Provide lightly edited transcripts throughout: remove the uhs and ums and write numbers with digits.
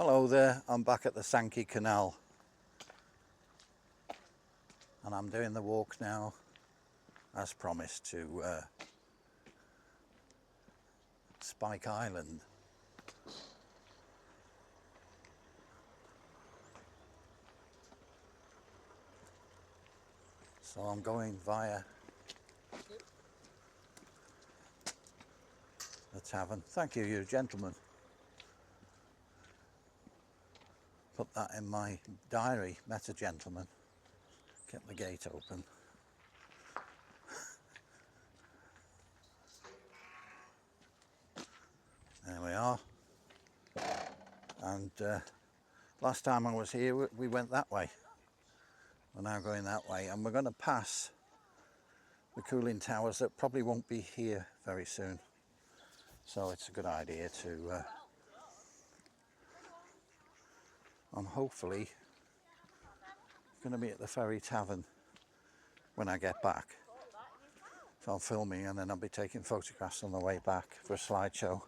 Hello there, I'm back at the Sankey Canal and I'm doing the walk now as promised to Spike Island. So I'm going via the Tavern. Thank you, you gentlemen. Put that in my diary, met a gentleman. Kept the gate open. There we are. And last time I was here we went that way. We're now going that way and we're going to pass the cooling towers that probably won't be here very soon. So it's a good idea to I'm hopefully going to be at the Ferry Tavern when I get back. So I'm filming and then I'll be taking photographs on the way back for a slideshow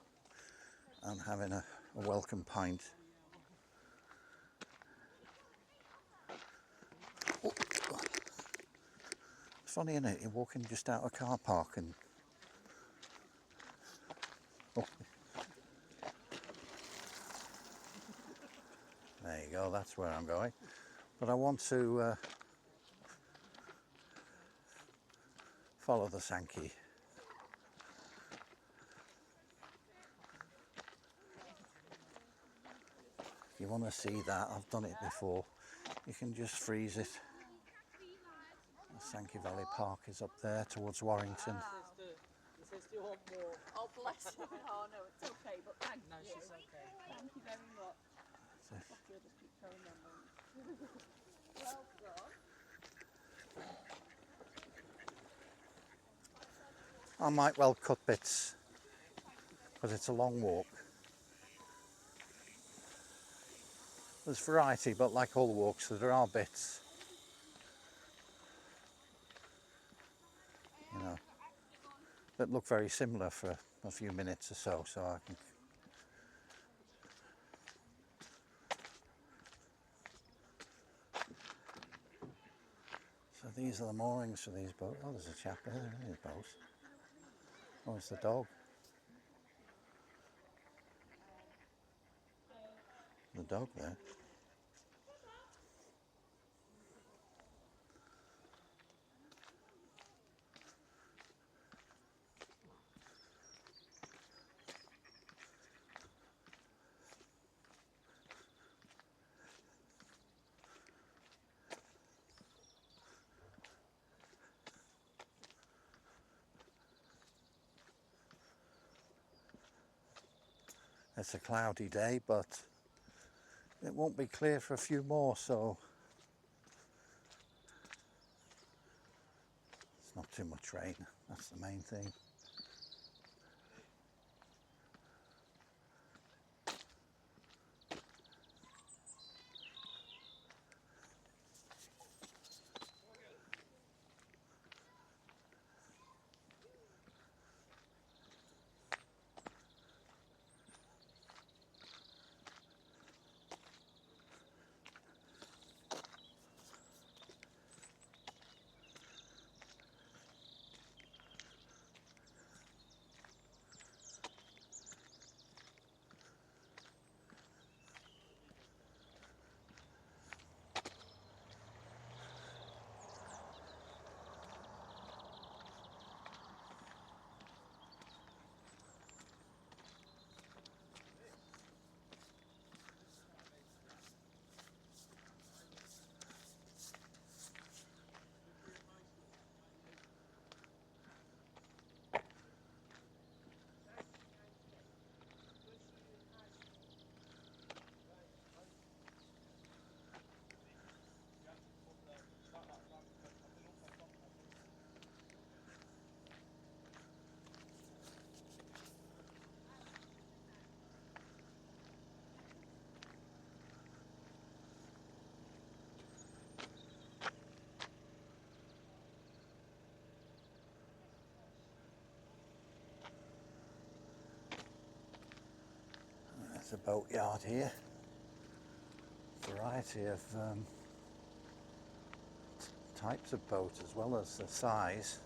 and having a welcome pint. Oh. It's funny, isn't it? You're walking just out of a car park and oh. There you go, that's where I'm going. But I want to follow the Sankey. If you want to see that, I've done it before. You can just freeze it. The Sankey Valley Park is up there towards Warrington. He says, do you want more? Oh, bless you. Oh, no, it's okay, but thank No, you. she's okay. Thank you very much. You'll just keep showing them. Well done. I might well cut bits because it's a long walk. There's variety, but like all walks, there are bits, you know, that look very similar for a few minutes or so. So I can. So these are the moorings for these boats. Oh, there's a chap there in his boat. Oh, it's the dog. The dog there. It's a cloudy day, but it won't be clear for a few more, so it's not too much rain. That's the main thing. There's a boatyard here. variety of types of boat as well as the size.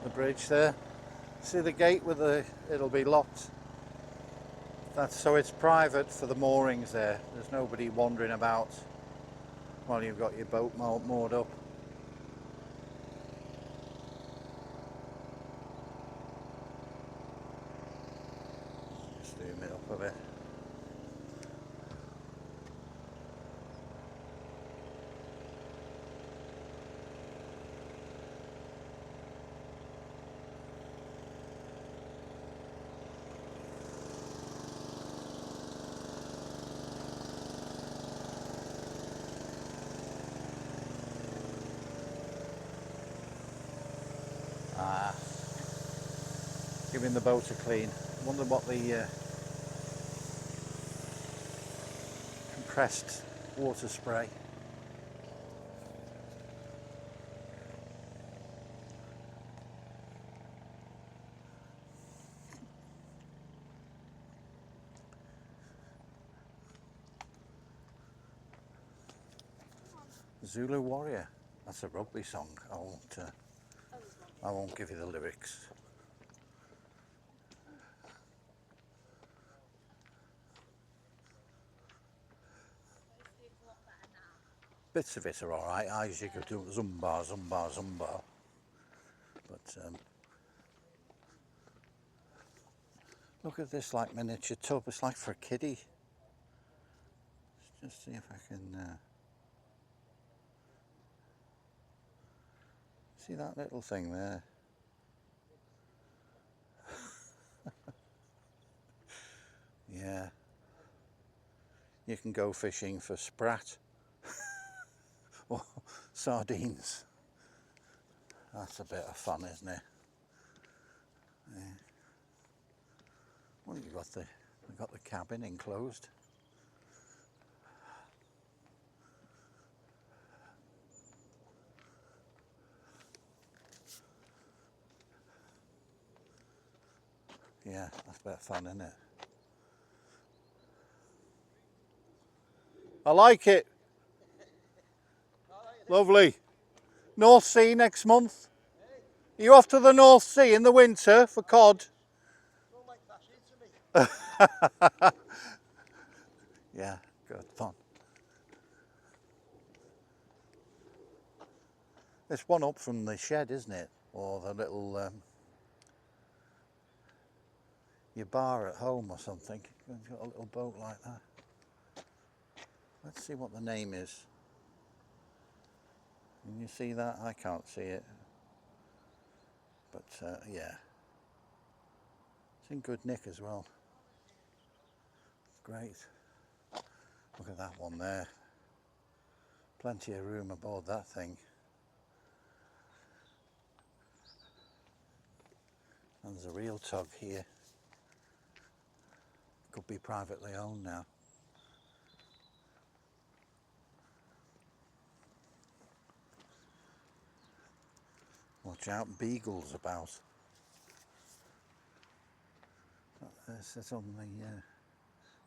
The bridge there. See the gate with it'll be locked. That's so it's private for the moorings there. There's nobody wandering about while you've got your boat moored up. Just zoom it up a bit. Giving the boat a clean. Wonder what the compressed water spray. Zulu Warrior. That's a rugby song. I won't give you the lyrics. Bits of it are alright. I usually go do zumba, zumba, zumba. But look at this like miniature tub. It's like for a kiddie. Let's just see if I can see that little thing there. Yeah. You can go fishing for sprat or sardines. That's a bit of fun, isn't it? Yeah. Well, you've got the cabin enclosed. Yeah, that's a bit of fun, isn't it? I like it. Lovely. North Sea next month. Are you off to the North Sea in the winter for cod? Yeah, good fun. It's one up from the shed, isn't it? Or the little your bar at home or something. You've got a little boat like that. Let's see what the name is. Can you see that? I can't see it. But yeah, it's in good nick as well. Great. Look at that one there. Plenty of room aboard that thing. And there's a real tug here. Could be privately owned now. Watch out, beagles about. It's on the,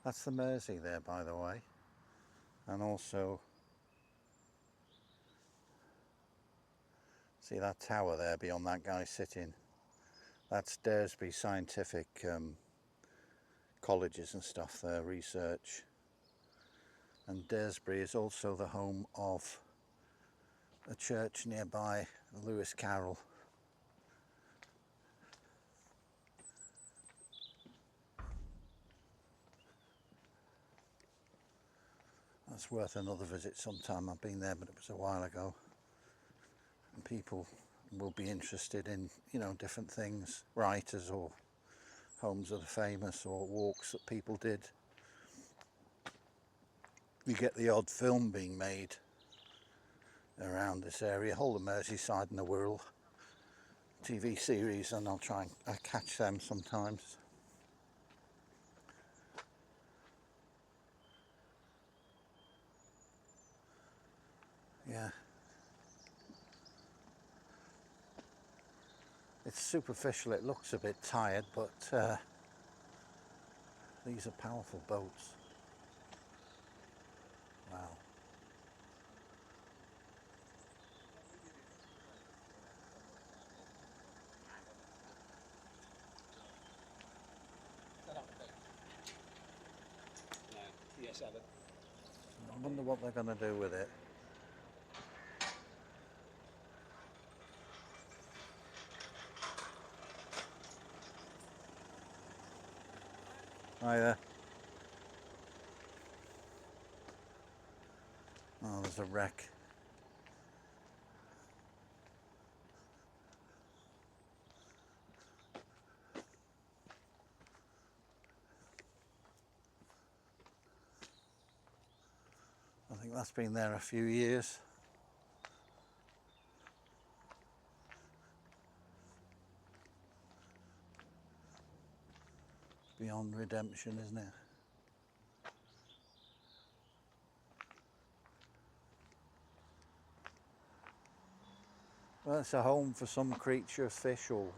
that's the Mersey there, by the way. And also, see that tower there beyond that guy sitting? That's Daresbury Scientific colleges and stuff there, research. And Daresbury is also the home of a church nearby, Lewis Carroll. That's worth another visit sometime. I've been there, but it was a while ago. And people will be interested in, you know, different things, writers or homes of the famous or walks that people did. you get the odd film being made around this area, whole of Merseyside and the Wirral TV series, and I'll try and catch them sometimes. Yeah, it's superficial, it looks a bit tired, but these are powerful boats. Wow. Yes, Alan. I wonder what they're going to do with it. Hi there. Oh, there's a wreck. I think that's been there a few years. Beyond redemption, isn't it? Well, it's a home for some creature, fish or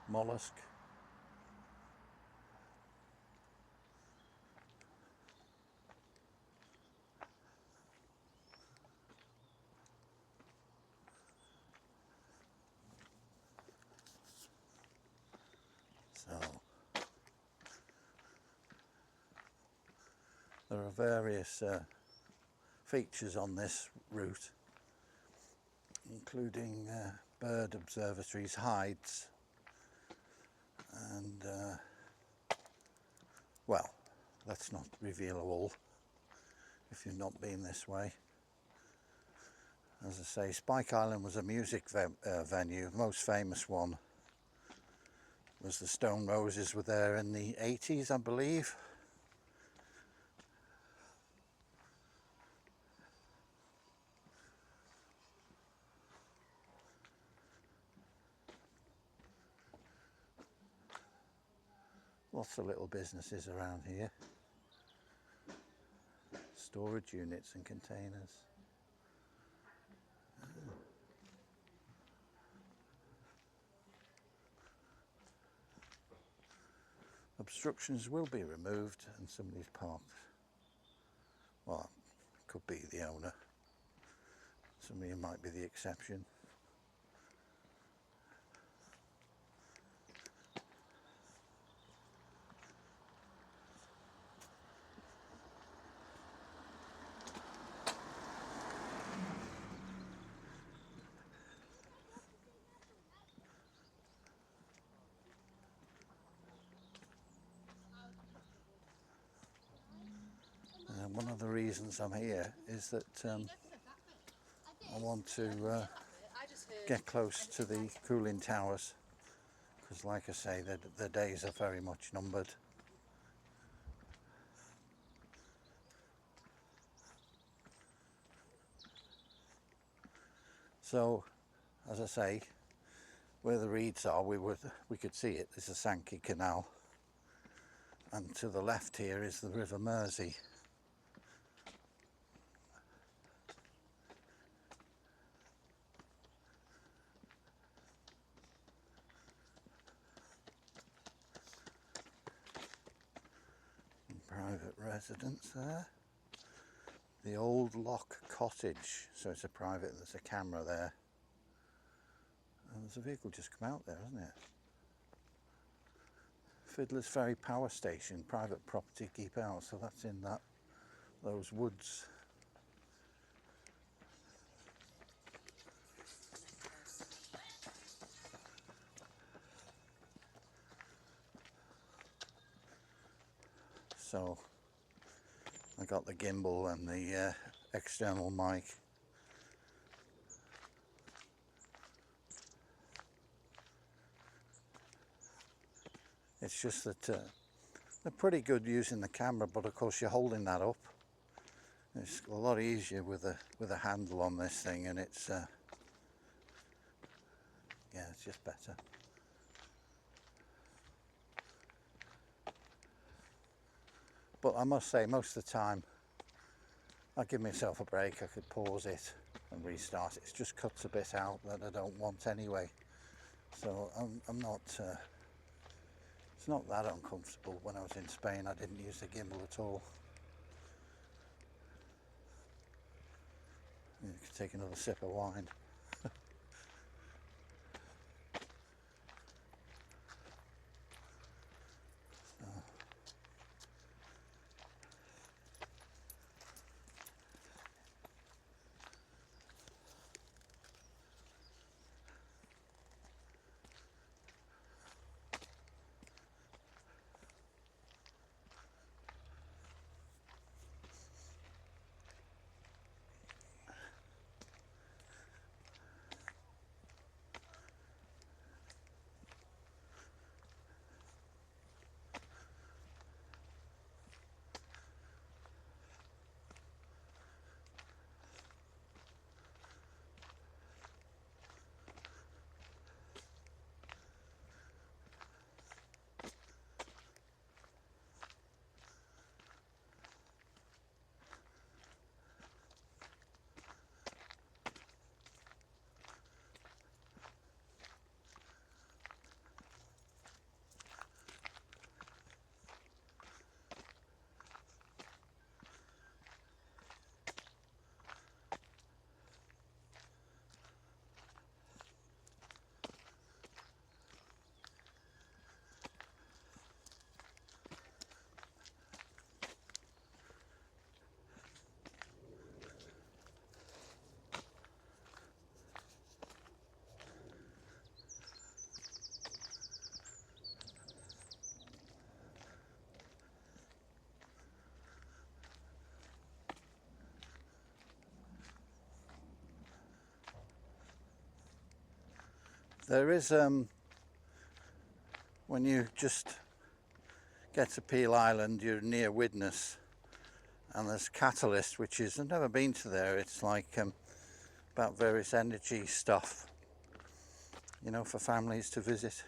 mollusk. So there are various features on this route, including bird observatories, hides, and well, let's not reveal all if you've not been this way. As I say, Spike Island was a music venue. The most famous one was the Stone Roses, were there in the 80s, I believe. Lots of little businesses around here. Storage units and containers. Obstructions will be removed and somebody's parked. Well, could be the owner. Somebody might be the exception. One of the reasons I'm here is that I want to get close to the cooling towers, because like I say, the days are very much numbered. So, as I say, where the reeds are, we could see it. There's a Sankey Canal, and to the left here is the River Mersey. Private residence there. The Old Lock Cottage, so it's a private, there's a camera there. And there's a vehicle just come out there, hasn't it? Fiddler's Ferry Power Station, private property, keep out, so that's in those woods. So I got the gimbal and the external mic. It's just that They're pretty good using the camera, but of course you're holding that up. It's a lot easier with a handle on this thing, and it's yeah, it's just better. But I must say, most of the time I give myself a break. I could pause it and restart it. It just cuts a bit out that I don't want anyway. So I'm not. It's not that uncomfortable. When I was in Spain, I didn't use the gimbal at all. You could take another sip of wine. There is when you just get to Peel Island, you're near Widnes, and there's Catalyst, which is, I've never been to there. It's like about various energy stuff, you know, for families to visit.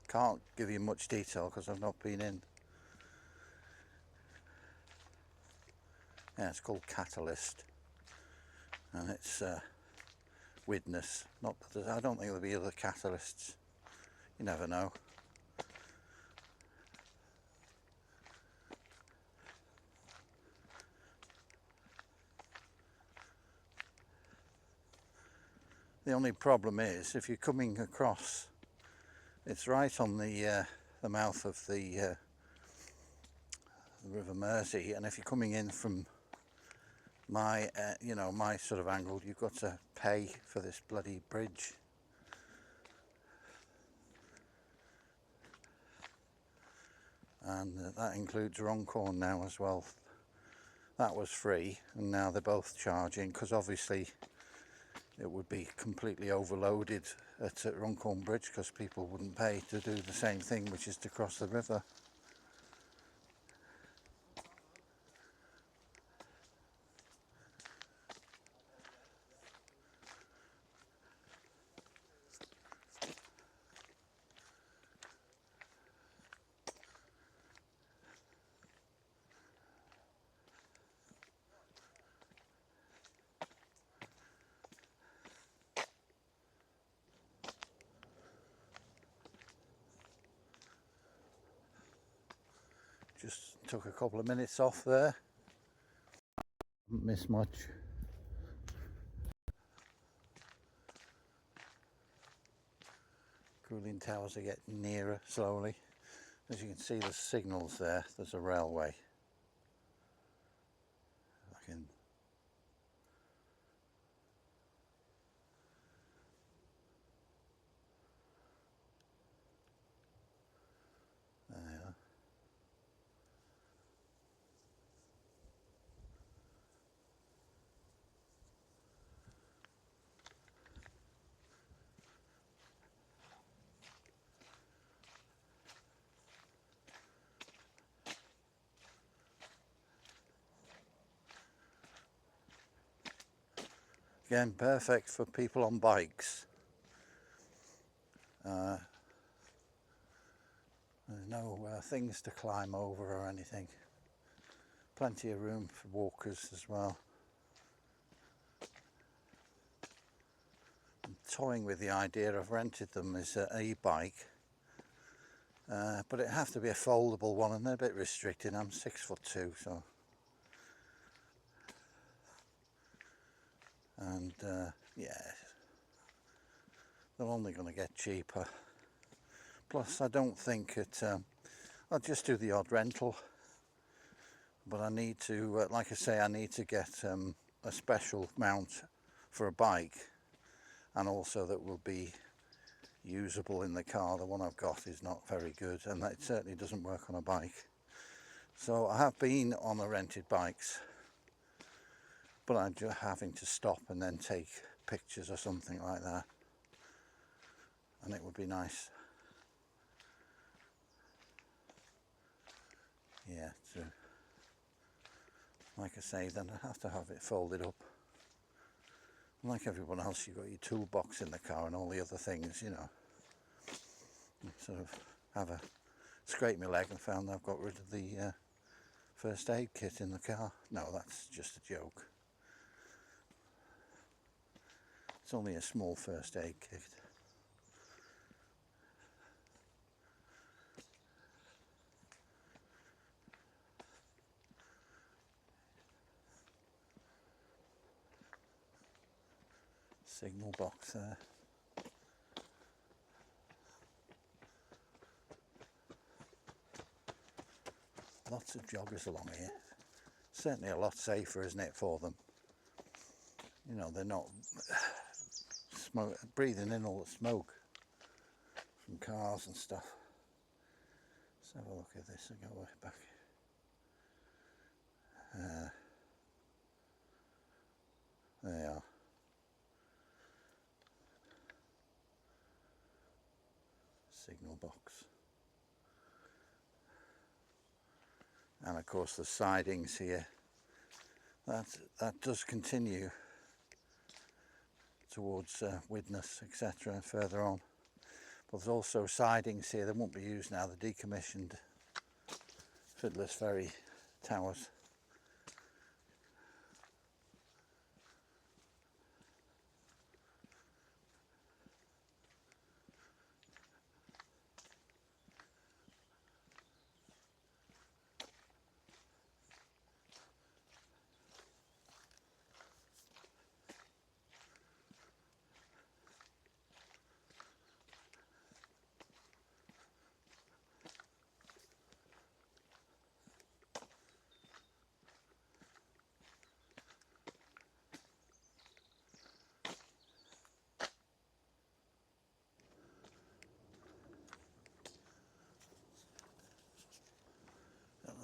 Can't give you much detail because I've not been in. Yeah, it's called Catalyst, and it's Widnes. Not that I don't think there'll be other catalysts. You never know. The only problem is if you're coming across, it's right on the mouth of the River Mersey, and if you're coming in from my you know, my sort of angle, you've got to pay for this bloody bridge. And that includes Runcorn now as well. That was free, and now they're both charging, because obviously it would be completely overloaded at Runcorn Bridge because people wouldn't pay to do the same thing, which is to cross the river. Just took a couple of minutes off there. Haven't missed much. Cooling towers are getting nearer slowly. As you can see, there's signals there. There's a railway. I can. There. Again, perfect for people on bikes. There's no things to climb over or anything. Plenty of room for walkers as well. I'm toying with the idea of rented them as an e-bike, but it has to be a foldable one, and they're a bit restricted. I'm 6'2", so. And yeah, they're only going to get cheaper. Plus, I don't think it. I'll just do the odd rental, but I need to, like I say, I need to get a special mount for a bike, and also that will be usable in the car. The one I've got is not very good, and it certainly doesn't work on a bike. So I have been on the rented bikes, but I'm just having to stop and then take pictures or something like that, and it would be nice. Yeah, to, like I say, then I have to have it folded up. Like everyone else, you've got your toolbox in the car and all the other things, you know. Sort of have a scrape my leg and found I've got rid of the first aid kit in the car. No, that's just a joke. It's only a small first aid kit. Signal box there. Lots of joggers along here. Certainly a lot safer, isn't it, for them? You know, they're not breathing in all the smoke from cars and stuff. Let's have a look at this and go way back. There they are. Signal box. And of course the sidings here. That does continue towards Widnes, etc., and further on. But there's also sidings here that won't be used now. The decommissioned Fiddler's Ferry towers.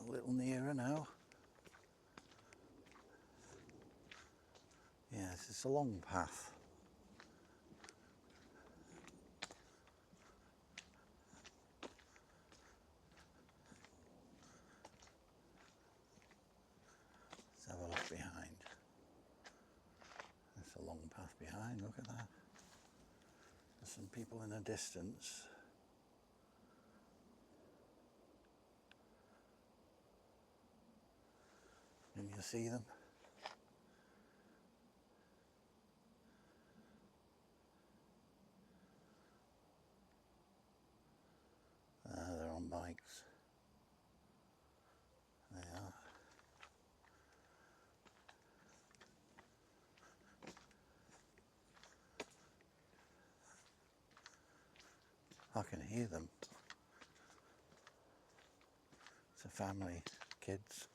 A little nearer now. Yes, it's a long path. Let's have a look behind. There's a long path behind, look at that. There's some people in the distance. Can you see them? They're on bikes. They are. I can hear them. It's a family, kids.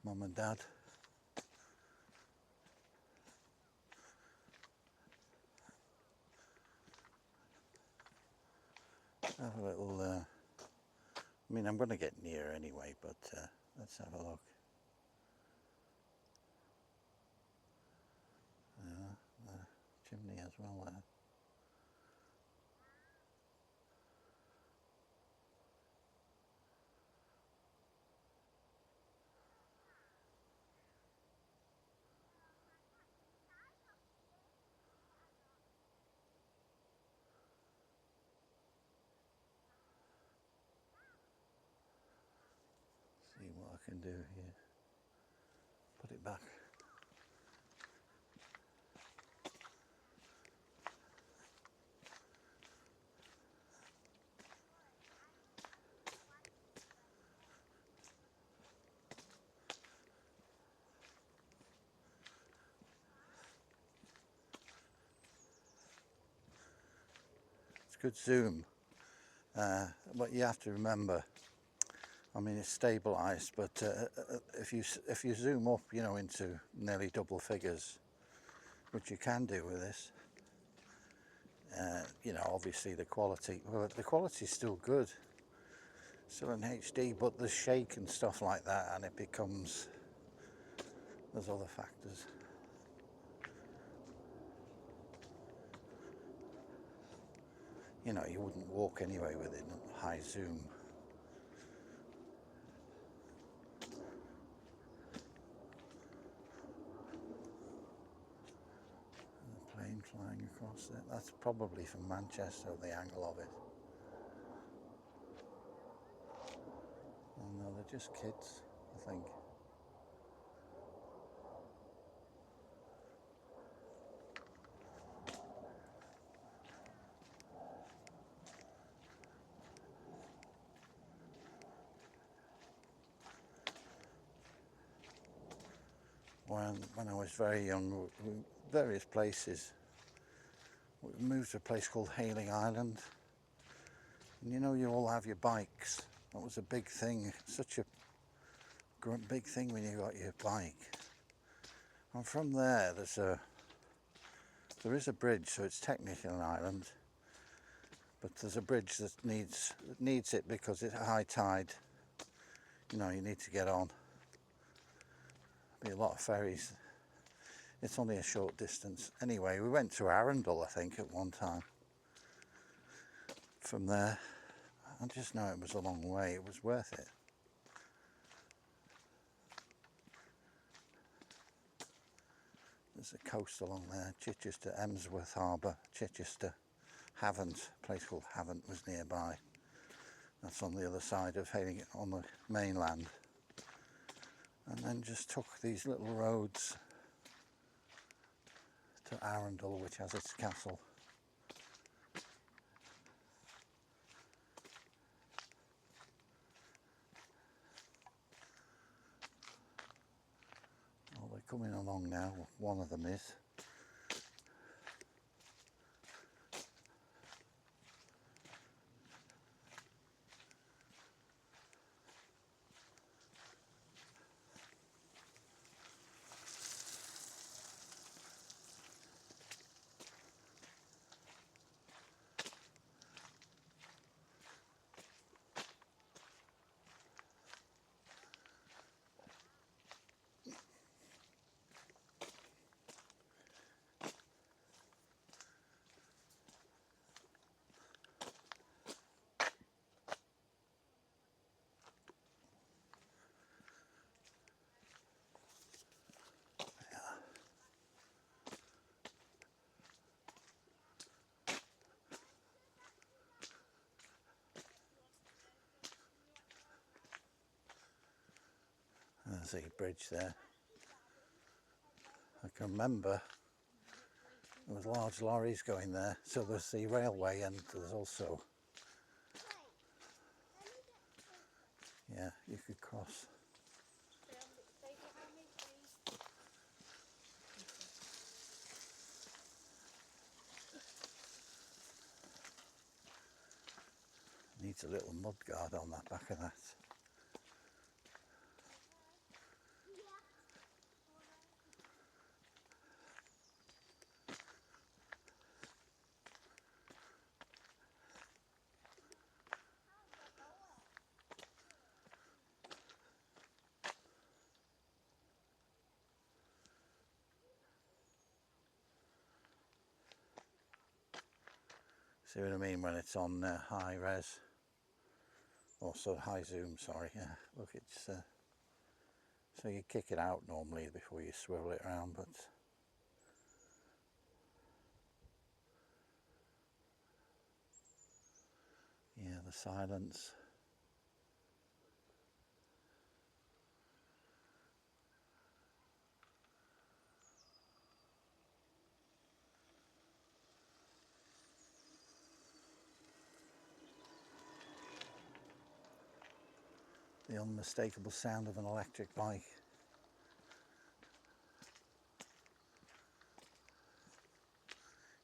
Mum and Dad. Have a little, I mean, I'm going to get near anyway, but let's have a look. The chimney as well there. can do here. Put it back. It's good zoom. But you have to remember, I mean, it's stabilized, but if you zoom up, you know, into nearly double figures, which you can do with this, you know, obviously the quality, well, the quality's still good, still in HD, but there's shake and stuff like that, and it becomes, there's other factors. You know, you wouldn't walk anyway with it in high zoom. The plane flying across it, that's probably from Manchester, the angle of it. Oh no, they're just kids, I think. When I was very young, various places. We moved to a place called Hayling Island, and you know, you all have your bikes. That was a big thing, such a big thing when you got your bike. And from there, there is a bridge, so it's technically an island, but there's a bridge that needs it because it's high tide. You know, you need to get on. Be a lot of ferries. It's only a short distance. Anyway, we went to Arundel, I think, at one time. From there, I just know it was a long way. It was worth it. There's a coast along there. Chichester, Emsworth Harbour, Chichester, Havant, a place called Havant was nearby. That's on the other side of Hayling, on the mainland. And then just took these little roads to Arundel, which has its castle. Well, they're coming along now, one of them is. There's a bridge there. I can remember there was large lorries going there, so there's the railway and there's also, yeah, you could cross. Needs a little mud guard on that back of that. See what I mean when it's on high res, also high zoom, sorry. Yeah, look, it's so you kick it out normally before you swivel it around, but yeah, the silence. the unmistakable sound of an electric bike.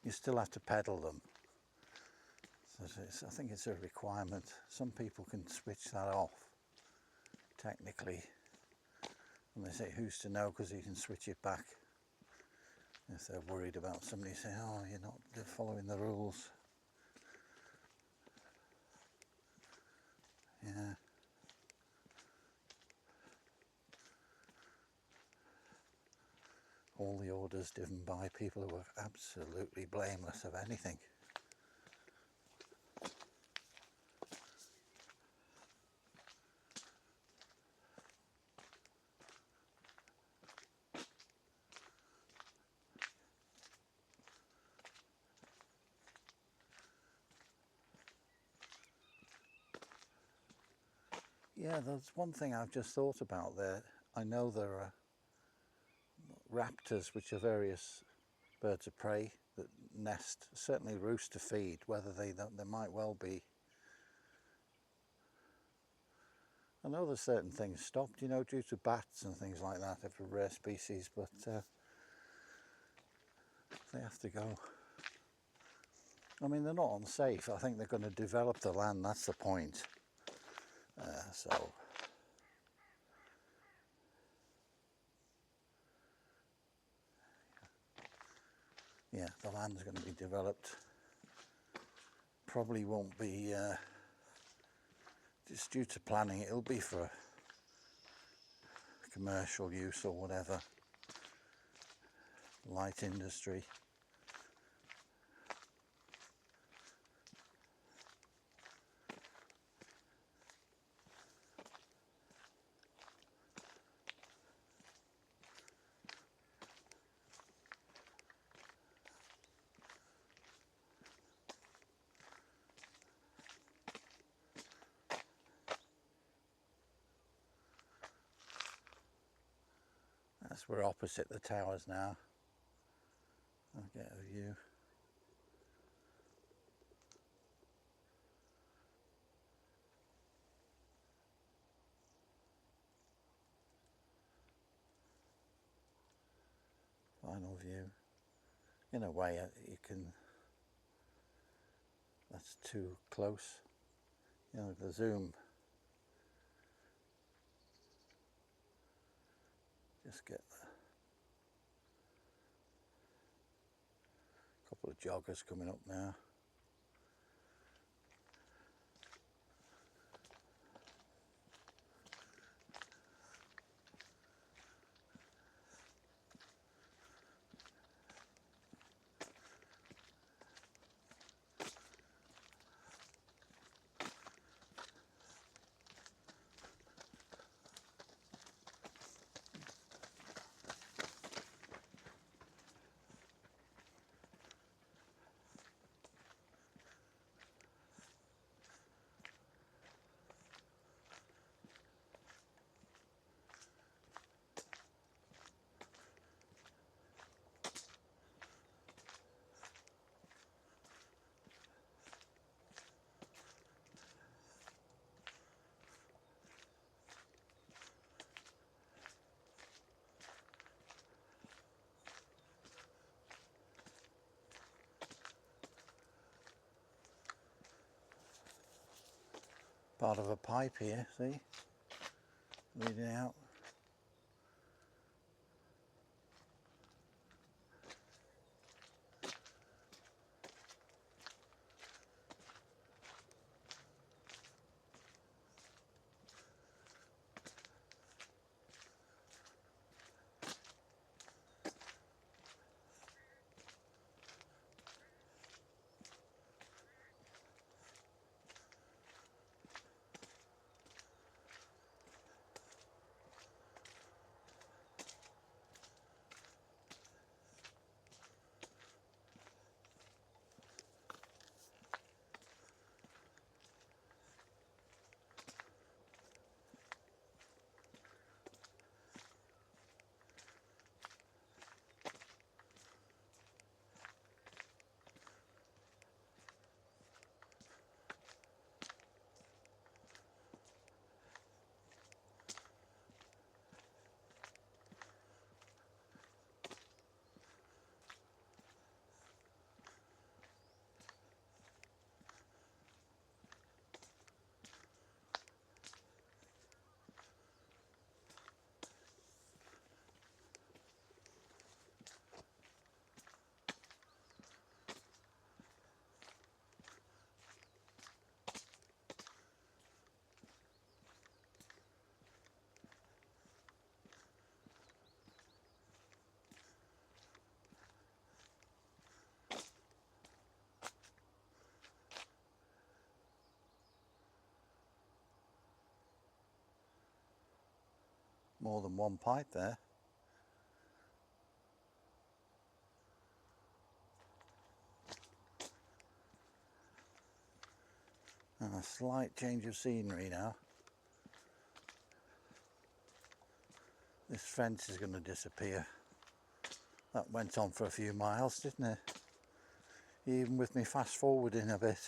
You still have to pedal them. So I think it's a requirement. Some people can switch that off, technically. And they say, who's to know, because you can switch it back. If they're worried about somebody saying, oh, you're not following the rules. Yeah. All the orders given by people who are absolutely blameless of anything. Yeah, there's one thing I've just thought about there. I know there are raptors, which are various birds of prey that nest, certainly roost to feed. Whether they might well be. I know there's certain things stopped, you know, due to bats and things like that, if a rare species, but they have to go. I mean, they're not unsafe. I think they're going to develop the land. That's the point. So. Yeah, the land's going to be developed. Probably won't be just due to planning. It'll be for commercial use or whatever, light industry. That's we're opposite the towers now. I'll get a view. Final view. In a way, you can. That's too close. You know, the zoom. Just get a couple of joggers coming up now. Part of a pipe here, see? Leading out. more than one pipe there. And a slight change of scenery now. This fence is going to disappear. That went on for a few miles, didn't it? Even with me fast forwarding a bit.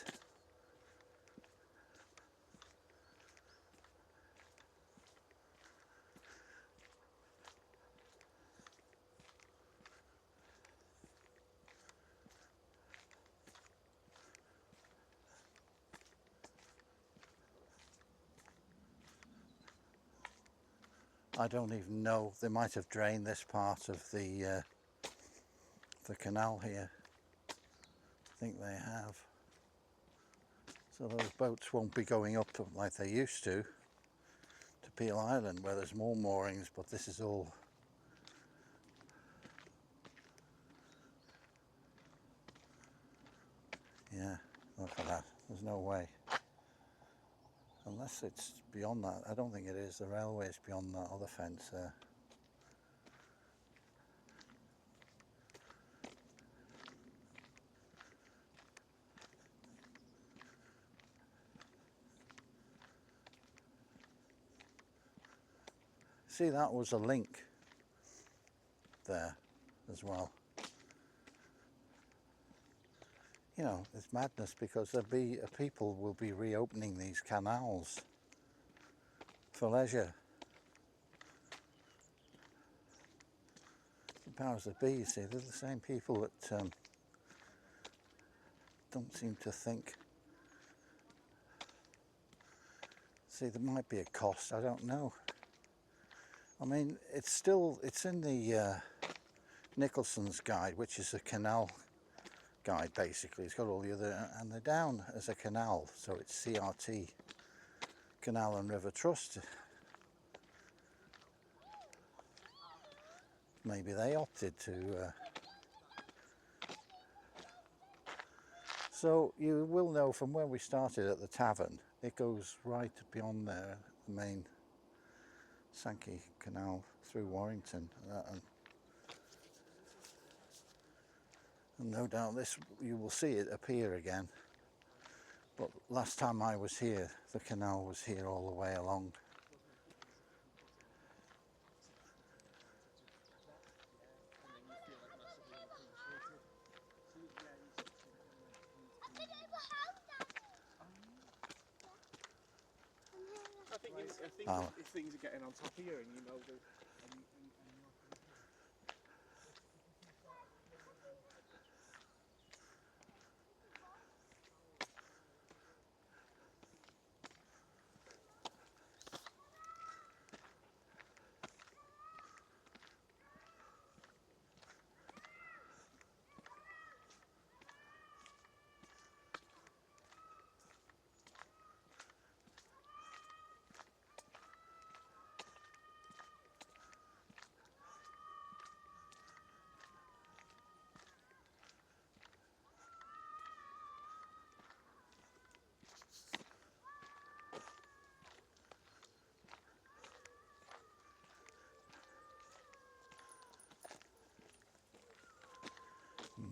I don't even know, they might have drained this part of the canal here. I think they have. So those boats won't be going up like they used to Peel Island where there's more moorings, but this is all yeah, look at that, there's no way. Unless it's beyond that. I don't think it is. The railway is beyond that other fence there. See, that was a link there as well. You know, it's madness because people will be reopening these canals for leisure. The powers that be, you see, they're the same people that don't seem to think. See, there might be a cost, I don't know. I mean, it's in the Nicholson's guide, which is a canal guide basically. It's got all the other, and they're down as a canal, so it's CRT, Canal and River Trust. Maybe they opted to. So you will know from where we started at the Tavern, it goes right beyond there, the main Sankey Canal through Warrington. And no doubt you will see it appear again. But last time I was here, the canal was here all the way along. I think if things are getting on top of you and you know the...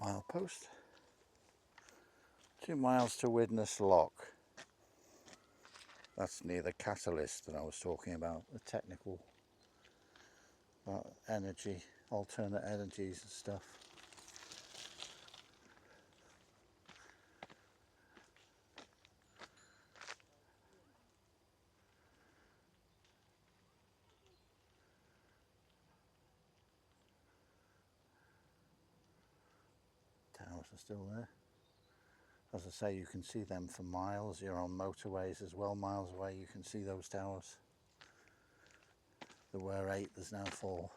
Milepost. 2 miles to Widnes Lock. That's near the catalyst that I was talking about, the technical energy, alternate energies and stuff. Towers are still there. As I say, you can see them for miles. You're on motorways as well, miles away you can see those towers. There were 8, there's now 4.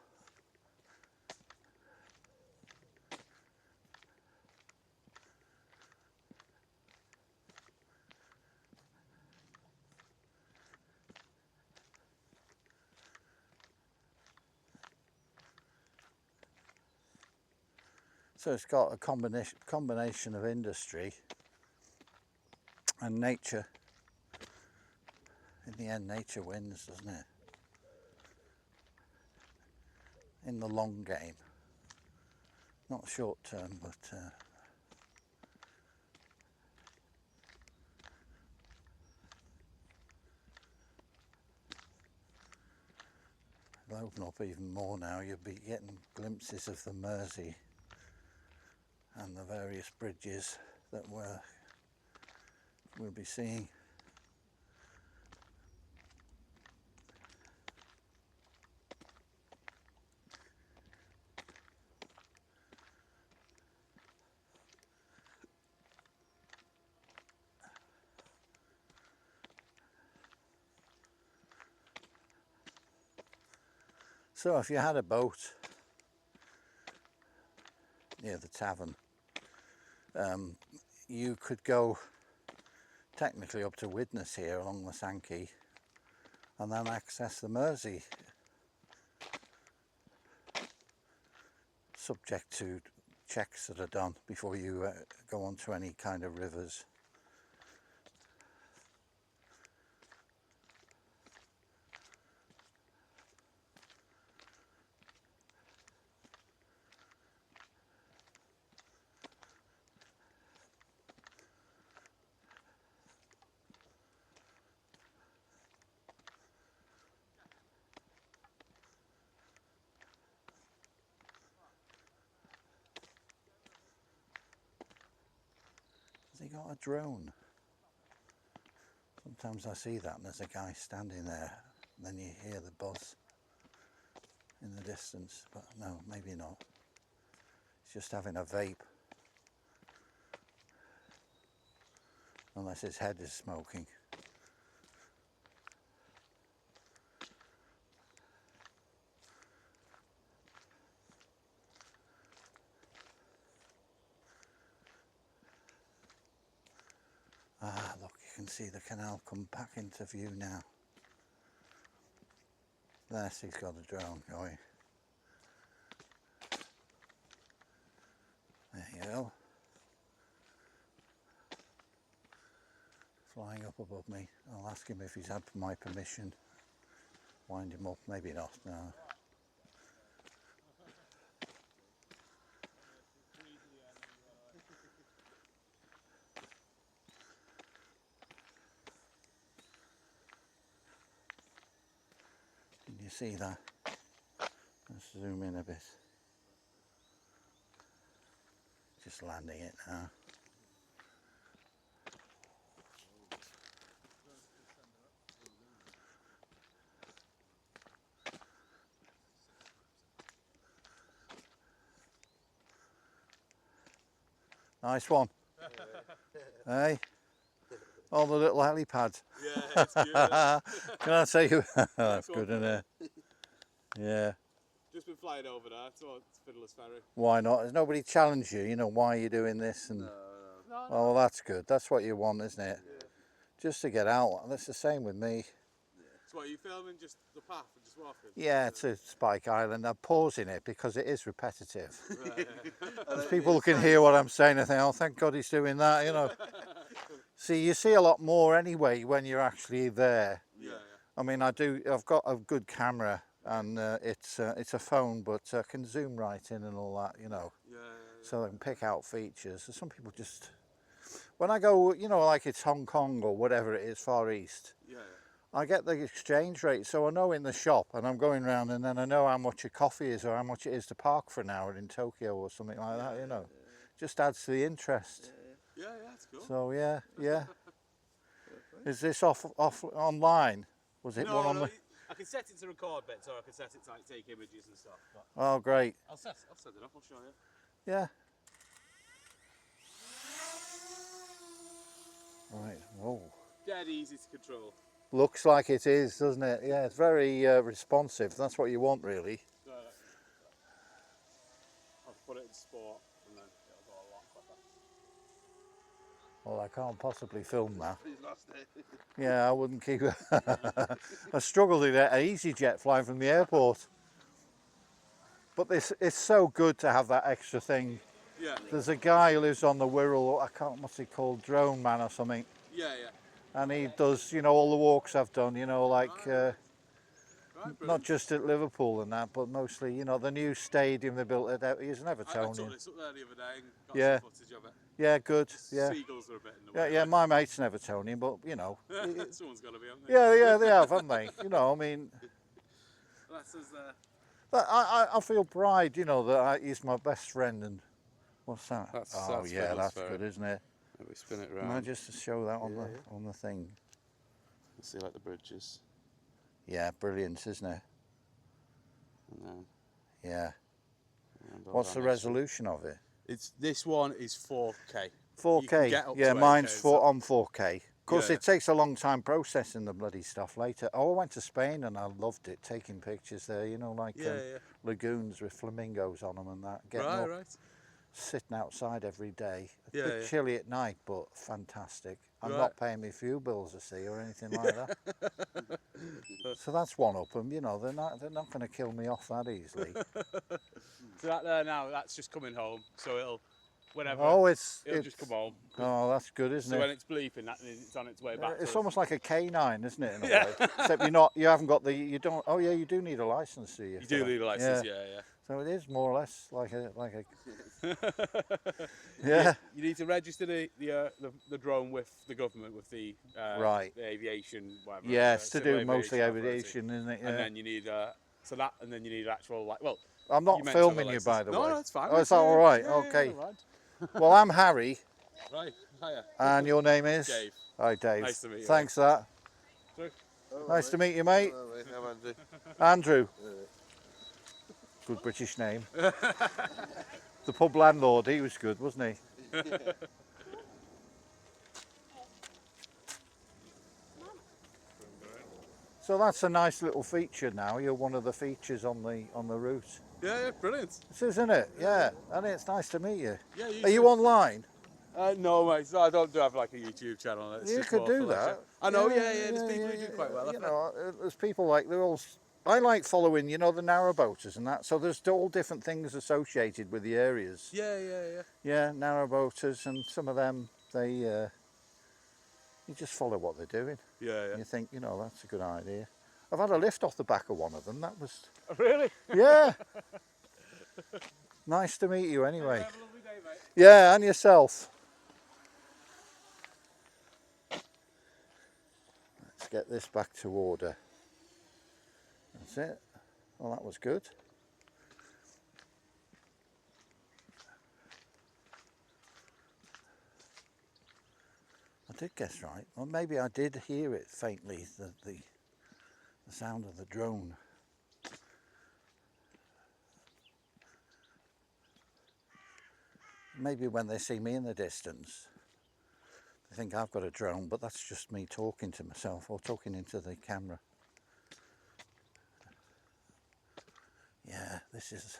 So it's got a combination of industry and nature. In the end, nature wins, doesn't it? in the long game. Not short term, but it'll open up even more now. You'll be getting glimpses of the Mersey and the various bridges that we'll be seeing. So if you had a boat near the Tavern, you could go technically up to Widnes here along the Sankey and then access the Mersey, subject to checks that are done before you go onto any kind of rivers. Has he got a drone? Sometimes I see that and there's a guy standing there and then you hear the buzz in the distance, but no, maybe not. He's just having a vape. Unless his head is smoking. Ah, look, you can see the canal come back into view now. There's, he's got a drone going. There you go. Flying up above me. I'll ask him if he's had my permission. Wind him up, maybe not, no. Can you see that? Let's zoom in a bit. Just landing it now. Nice one. Hey? All the little helipads. Yeah, it's cute. Yeah. Can I say you? That's good, isn't it? Yeah. Just been flying over there, so it's Fiddler's Ferry. Why not? Has nobody challenged you? You know, why are you doing this? And No. oh, well, that's good. That's what you want, isn't it? Yeah. Just to get out. That's the same with me. So what, are you filming just the path and just walking? Yeah, to Spike Island. I'm pausing it because it is repetitive. Right, yeah. As people can hear what I'm saying and think, oh, thank God he's doing that, you know. See, you see a lot more anyway when you're actually there. Yeah, yeah. I mean, I've got a good camera and it's a phone, but I can zoom right in and all that, you know. Yeah, So I can pick out features. So some people just, when I go, you know, like it's Hong Kong or whatever it is, Far East, yeah. I get the exchange rate, so I know in the shop and I'm going round and then I know how much a coffee is or how much it is to park for an hour in Tokyo or something like that, you know. Just adds to the interest. Yeah, that's cool. So yeah. Is this off online? Was it one on the... I can set it to record bits, or I can set it to like take images and stuff. But Oh, great. I'll set it up, I'll show you. Yeah. Right, whoa. Dead easy to control. Looks like it is, doesn't it? Yeah, it's very responsive. That's what you want, really. I'll put it in sport and then it'll go a lot quicker. Well, I can't possibly film that. He's lost it. Yeah, I wouldn't keep it. I struggled to get an EasyJet flying from the airport. But it's so good to have that extra thing. Yeah. There's a guy who lives on the Wirral, I can't, what's he called, Drone Man or something. Yeah. And he does, you know, all the walks I've done, you know, like Right, Right, not just at Liverpool and that, but mostly, you know, the new stadium they built at he's an I took Evertonian. this up there the other day and got Yeah. some footage of it. Yeah, good. Yeah. Seagulls are a bit in the Yeah, way. yeah, my mate's an Evertonian, but you know. Someone's got to be, haven't they? Yeah, they have, haven't they? You know, I mean, That's us there. but I feel pride, you know, that he's my best friend. And what's that? That's Yeah, Fiddler's that's Ferry. good, isn't it? Let me spin it Can I round. just show that on Yeah, on the thing? see like the bridges. Yeah, brilliant, isn't it? And then Yeah. and all What's down the next to it. resolution of it? This one is 4K. 4K. get up Yeah, to mine's 8K, on 4K. Of course, Yeah. it takes a long time processing the bloody stuff later. Oh, I went to Spain and I loved it, taking pictures there, you know, like Yeah. lagoons with flamingos on them and that. Getting Right, up, right. sitting outside every day. A Yeah, bit yeah. chilly at night, but fantastic. I'm Right. not paying me fuel bills, I see, or anything like that. So that's one up them, you know, they're not going to kill me off that easily. So that there now, that's just coming home. So it'll, whenever, Oh, it'll just come home. Oh, that's good, isn't So it? when it's bleeping, that means it's on its way back. It's to us. almost like a canine, isn't it? In a Yeah. way. Except you haven't got you don't. Oh yeah, you do need a license, do you? You do need a license, yeah. So it is more or less like a. Yeah. You need to register the drone with the government, with the Right. the aviation, whatever. Yes, to civil do mostly authority. aviation, isn't it? Yeah. And then you need and then you need actual well. I'm not you meant to have a filming you, license. by the way. No, that's fine. Oh, is that all right? Yeah, Okay. all right. Well, I'm Harry, Right. Hiya. and your name is Dave. Hi, Dave. Nice to meet you. Thanks, for that. Through. Nice to meet you, mate. I'm Andy. Andrew. Good British name. The pub landlord, he was good, wasn't he? So that's a nice little feature now. You're one of the features on the route. Yeah, brilliant. This is, isn't it? Yeah. And it's nice to meet you. Yeah, Are you online? No, mate. So I don't have like a YouTube channel. It's You just could more do for leisure. that. I know. Yeah. There's people who do quite well. You know, there's people like I like following, you know, the narrowboaters and that. So there's all different things associated with the areas. Yeah. Yeah, narrowboaters, and some of them you just follow what they're doing. Yeah. You think, you know, that's a good idea. I've had a lift off the back of one of them. That was Really? yeah. Nice to meet you anyway. Have a lovely day, mate. Yeah, and yourself. Let's get this back to order. That's it. Well, that was good. I did guess right. Well, maybe I did hear it faintly, the sound of the drone. Maybe when they see me in the distance, they think I've got a drone, but that's just me talking to myself or talking into the camera. Yeah, this is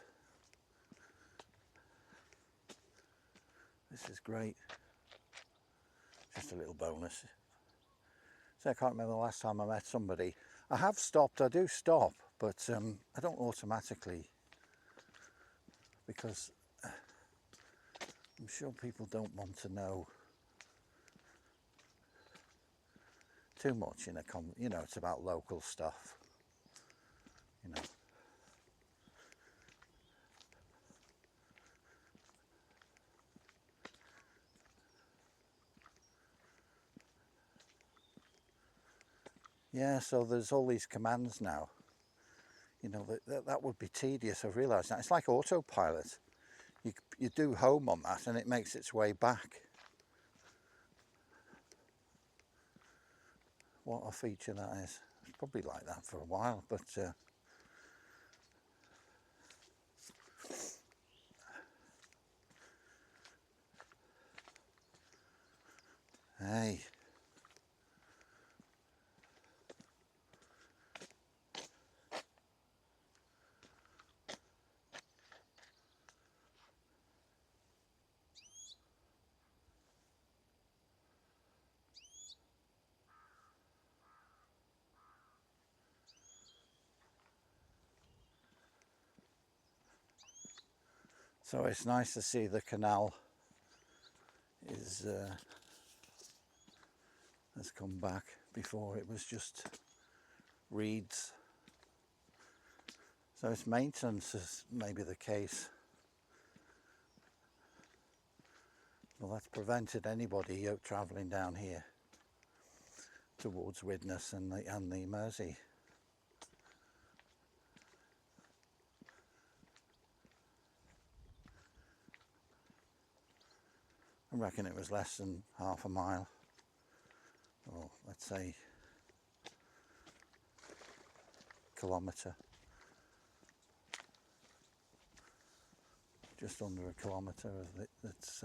great. Just a little bonus. So I can't remember the last time I met somebody. I have stopped, I do stop, but I don't automatically, because I'm sure people don't want to know too much in you know, it's about local stuff, you know. Yeah, so there's all these commands now. You know, that would be tedious, I've realised that. It's like autopilot. You do home on that and it makes its way back. What a feature that is. It's probably like that for a while, but hey. So it's nice to see the canal has come back. Before it was just reeds. So its maintenance is maybe the case. Well, that's prevented anybody out travelling down here towards Widnes and the Mersey. I reckon it was less than half a mile, or let's say kilometre. Just under a kilometre of it. That's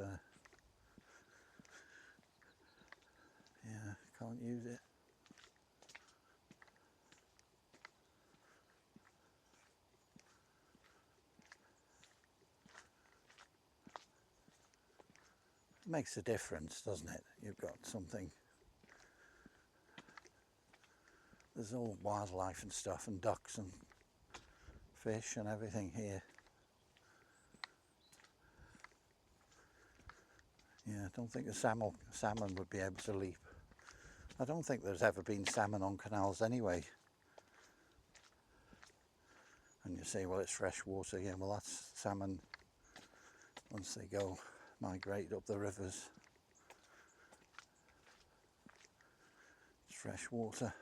yeah, can't use it. Makes a difference, doesn't it? You've got something. There's all wildlife and stuff, and ducks and fish and everything here. Yeah, I don't think the salmon would be able to leap. I don't think there's ever been salmon on canals anyway. And you say, well, it's fresh water. Yeah, well, that's salmon once they go migrate up the rivers. It's fresh water.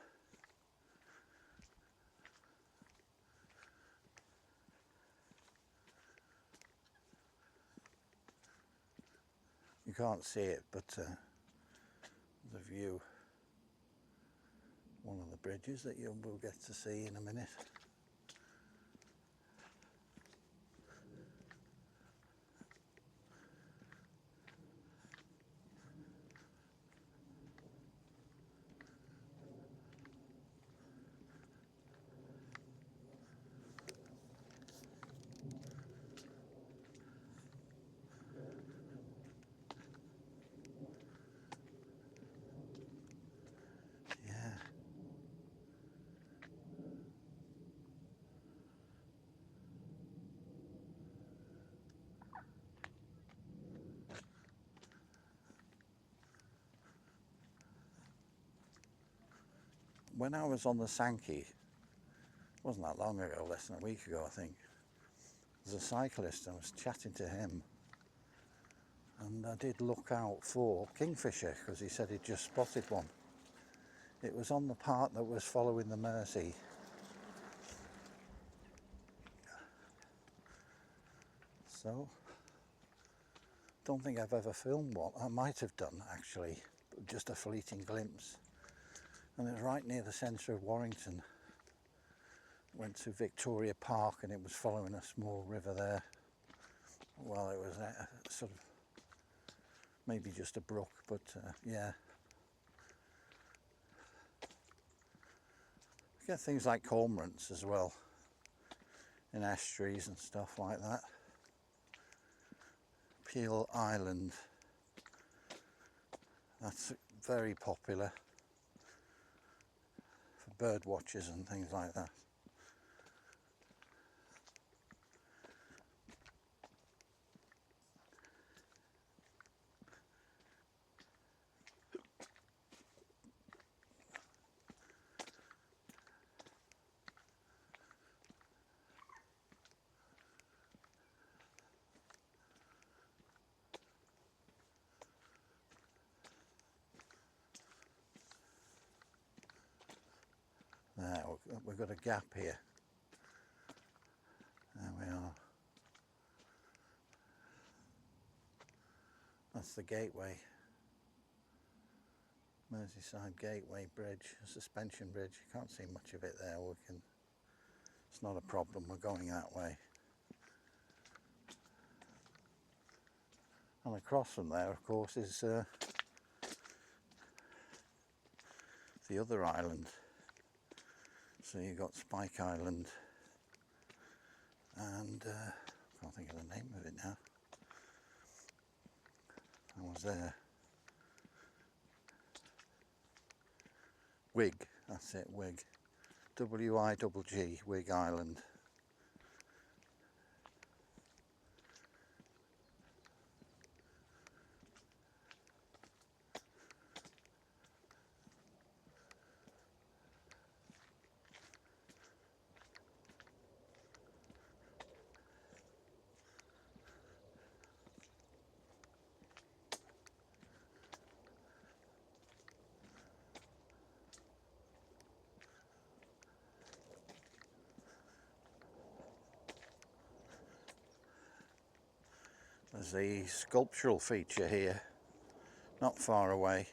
You can't see it, but the view, one of the bridges that you will get to see in a minute. When I was on the Sankey, it wasn't that long ago, less than a week ago I think, there's a cyclist, I was chatting to him, and I did look out for kingfisher because he said he'd just spotted one. It was on the part that was following the Mersey. So, don't think I've ever filmed one. I might have done actually, but just a fleeting glimpse. And it was right near the centre of Warrington. Went to Victoria Park and it was following a small river there. Well, it was sort of maybe just a brook, but yeah. You get things like cormorants as well in estuaries and stuff like that. Peel Island, that's very popular for bird watchers and things like that. There, we've got a gap here. There we are. That's the gateway. Merseyside Gateway Bridge, suspension bridge. You can't see much of it there. It's not a problem, we're going that way. And across from there, of course, is the other island. So you've got Spike Island and I can't think of the name of it now. I was there. Wigg, that's it, Wigg. W-I-G-G, Wigg Island. There's the sculptural feature here, not far away.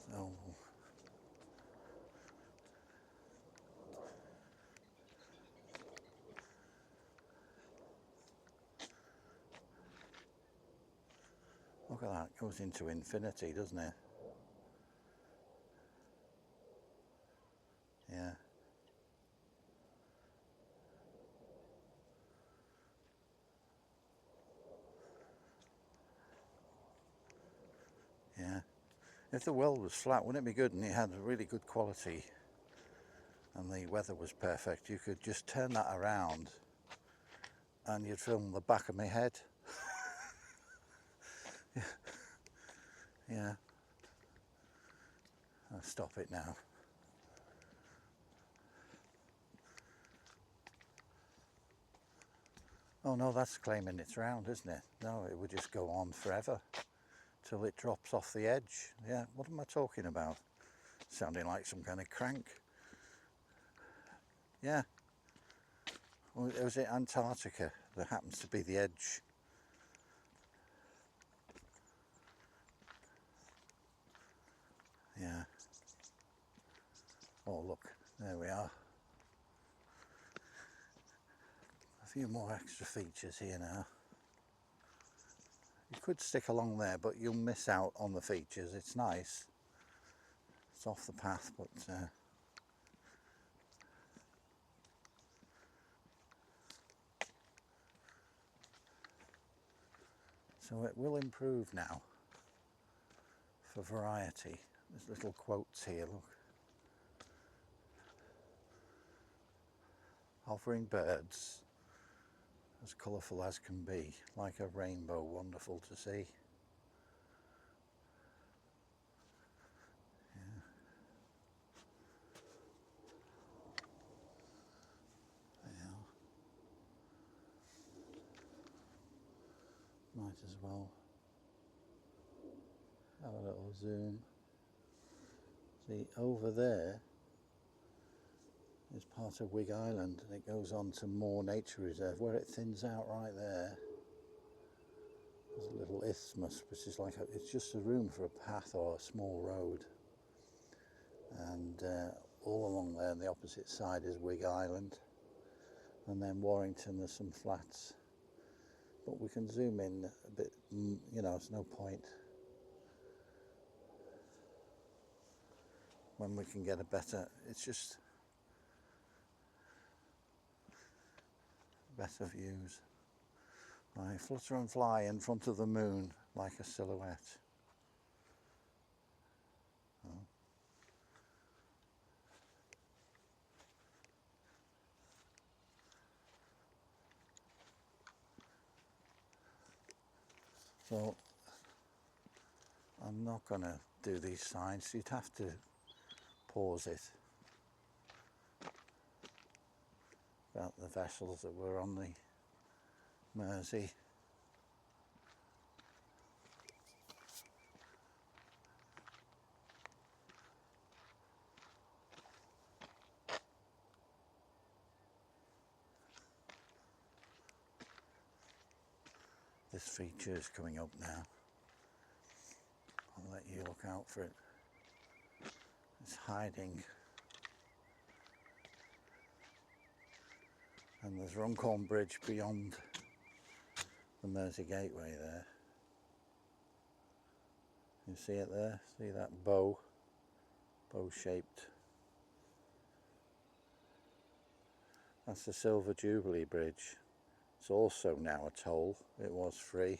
So look at that, goes into infinity, doesn't it? Yeah. Yeah. If the world was flat, wouldn't it be good? And it had a really good quality and the weather was perfect. You could just turn that around and you'd film the back of my head. Yeah. Yeah. I'll stop it now. Oh no, that's claiming it's round, isn't it? No, it would just go on forever till it drops off the edge. Yeah, what am I talking about? Sounding like some kind of crank. Yeah. Well, was it Antarctica that happens to be the edge? Yeah. Oh look, there we are. A few more extra features here now. You could stick along there, but you'll miss out on the features. It's nice. It's off the path, but so it will improve now for variety. There's little quotes here, look. Hovering birds, as colourful as can be, like a rainbow, wonderful to see. Yeah. Yeah. Might as well have a little zoom. See, over there is part of Wigg Island, and it goes on to Moor Nature Reserve. Where it thins out right there, there's a little isthmus, which is like it's just a room for a path or a small road. And all along there on the opposite side is Wigg Island, and then Warrington, there's some flats. But we can zoom in a bit, you know, it's no point when we can get a better, it's just better views. I flutter and fly in front of the moon like a silhouette. Oh. So I'm not going to do these signs, you'd have to pause it about the vessels that were on the Mersey. This feature is coming up now. I'll let you look out for it. It's hiding. And there's Runcorn Bridge beyond the Mersey Gateway there. You see it there? See that bow shaped? That's the Silver Jubilee Bridge. It's also now a toll. It was free.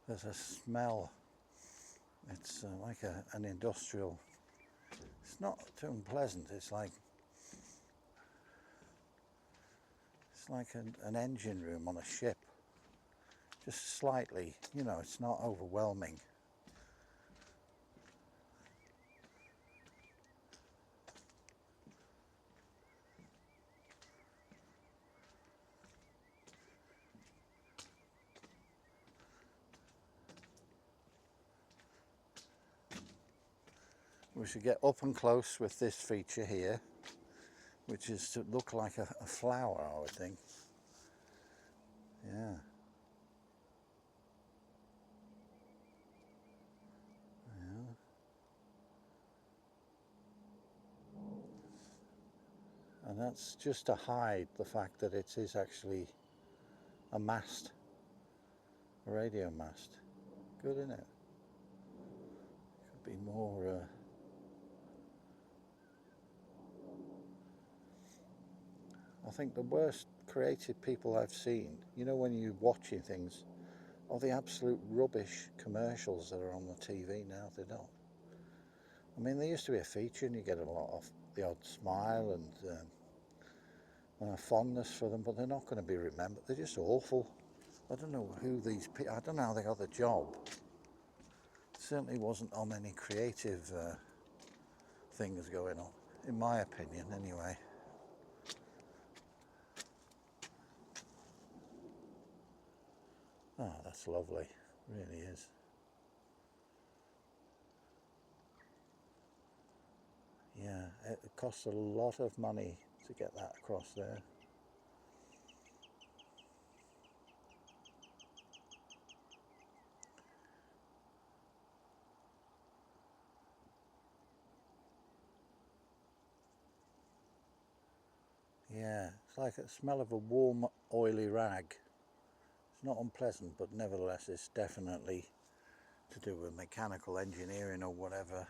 There's a smell. It's like an industrial. It's not too unpleasant. It's like an engine room on a ship. Just slightly, you know, it's not overwhelming. we should get up and close with this feature here, which is to look like a flower, I would think. Yeah. And that's just to hide the fact that it is actually a mast, a radio mast. Good, isn't it? Could be more. I think the worst creative people I've seen, you know, when you're watching things, are the absolute rubbish commercials that are on the TV now. They're not. I mean, there used to be a feature and you get a lot of the odd smile and a fondness for them, but they're not going to be remembered. They're just awful. I don't know who these people, I don't know how they got the job. It certainly wasn't on any creative things going on, in my opinion anyway. Oh, that's lovely, really is. Yeah, it costs a lot of money to get that across there. Yeah, it's like the smell of a warm, oily rag. It's not unpleasant, but nevertheless it's definitely to do with mechanical engineering or whatever.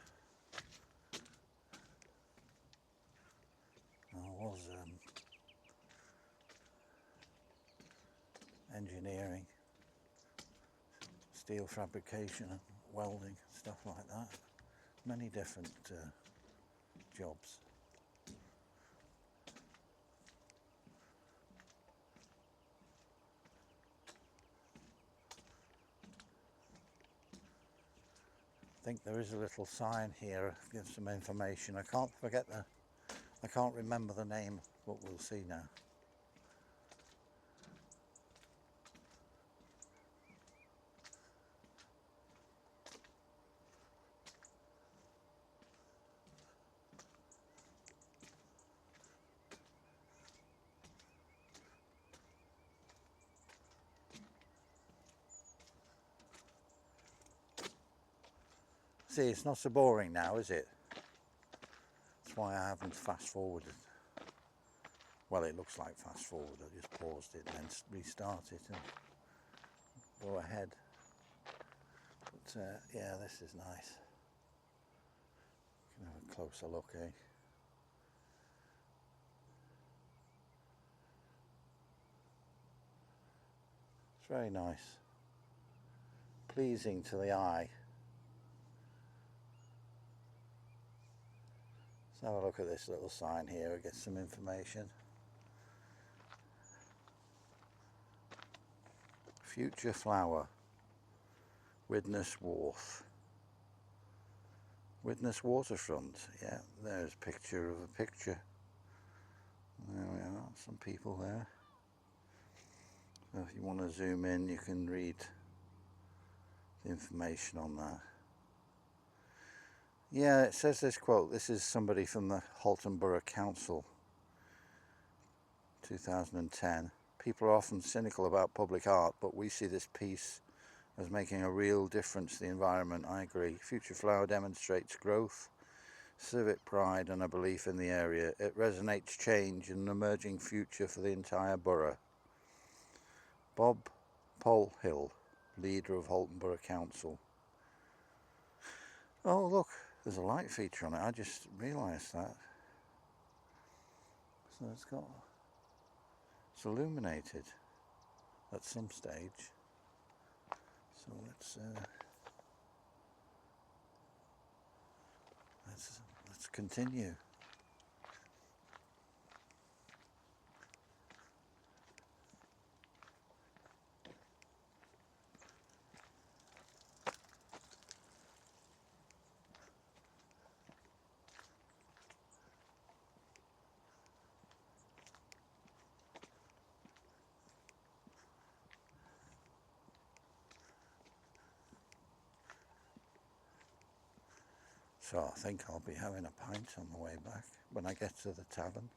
I was engineering, steel fabrication and welding, stuff like that. Many different jobs. I think there is a little sign here, gives some information. I can't remember the name, but we'll see now. See, it's not so boring now, is it? That's why I haven't fast forwarded. Well, it looks like fast forward. I just paused it and then restart it and go ahead. But yeah, this is nice. You can have a closer look, eh? It's very nice. Pleasing to the eye. Let's have a look at this little sign here, get some information. Future flower, Widnes Wharf. Widnes Waterfront, yeah, there's a picture of a picture. There we are, some people there. So if you want to zoom in, you can read the information on that. Yeah, it says this quote, this is somebody from the Halton Borough Council, 2010. People are often cynical about public art, but we see this piece as making a real difference to the environment. I agree. Future Flower demonstrates growth, civic pride and a belief in the area. It resonates change and an emerging future for the entire borough. Bob Polhill, leader of Halton Borough Council. Oh look, there's a light feature on it. I just realised that. So it's illuminated at some stage. So let's continue. So I think I'll be having a pint on the way back when I get to the tavern.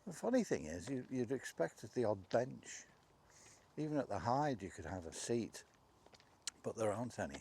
The funny thing is, you'd expect the odd bench. Even at the Hyde you could have a seat, but there aren't any.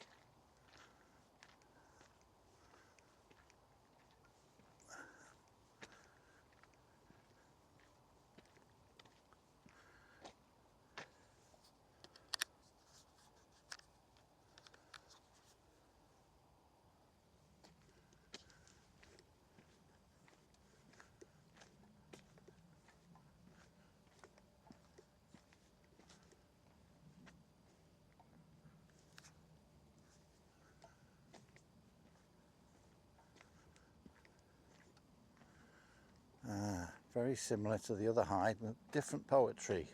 Very similar to the other Hyde, but different poetry.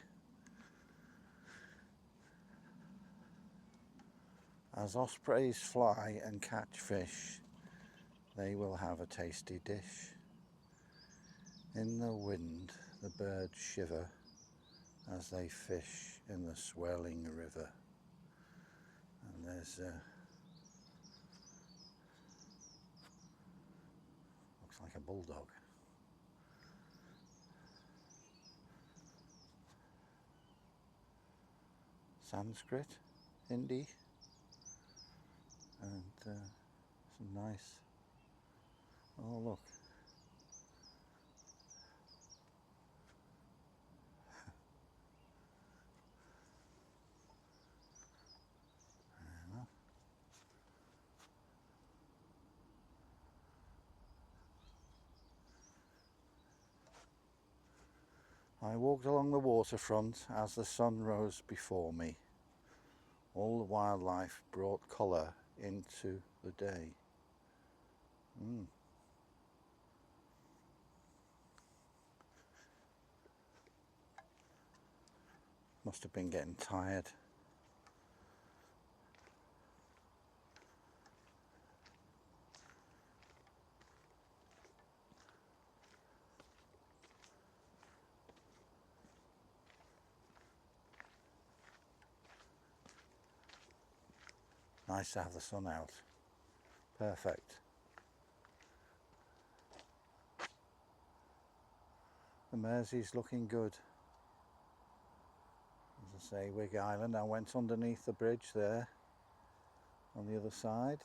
As ospreys fly and catch fish, they will have a tasty dish. In the wind the birds shiver as they fish in the swirling river. And there's looks like a bulldog. Sanskrit, Hindi, and some nice, oh look, I walked along the waterfront as the sun rose before me. All the wildlife brought colour into the day. Must have been getting tired. Nice to have the sun out. Perfect. The Mersey's looking good. As I say, Wig Island, I went underneath the bridge there on the other side.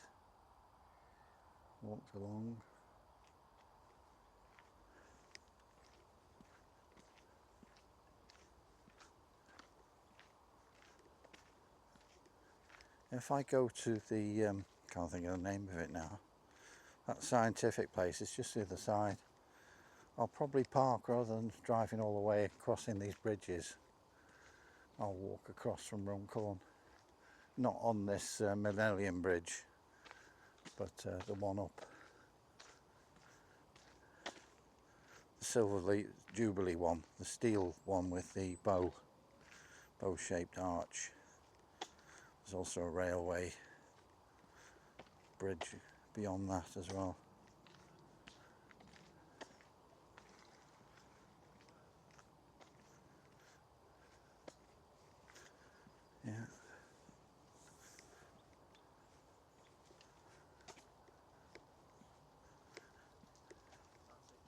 Walked along. If I go to the, can't think of the name of it now, that scientific place, it's just the other side. I'll probably park rather than driving all the way crossing these bridges. I'll walk across from Runcorn. Not on this Millennium Bridge, but the one up. The Silver Jubilee one, the steel one with the bow-shaped arch. There's also a railway bridge beyond that as well. Yeah.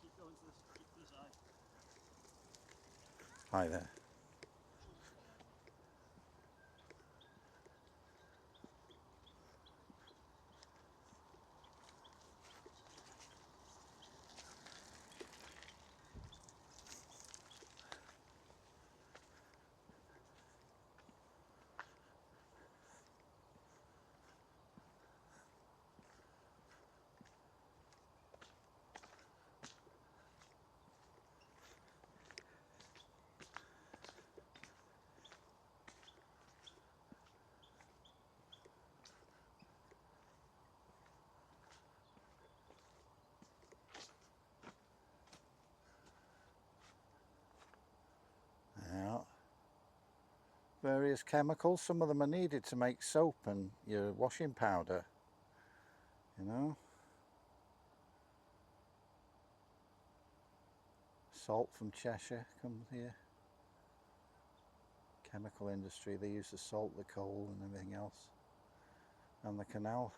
Keep going to the side. Hi there. Yeah. Various chemicals, some of them are needed to make soap and your washing powder. You know, salt from Cheshire comes here. Chemical industry, they use the salt, the coal and everything else. And the canal.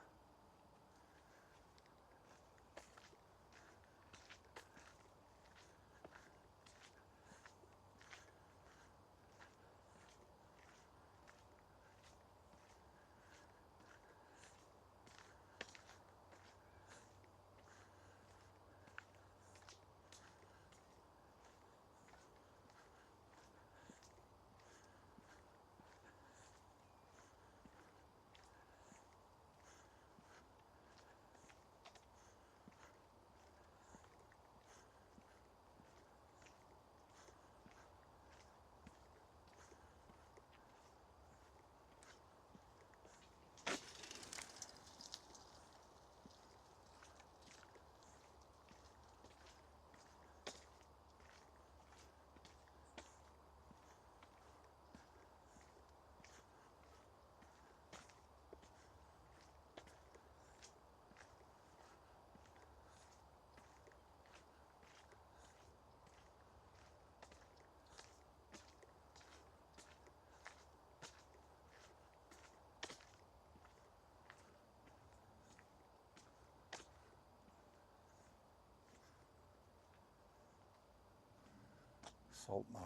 Salt marsh.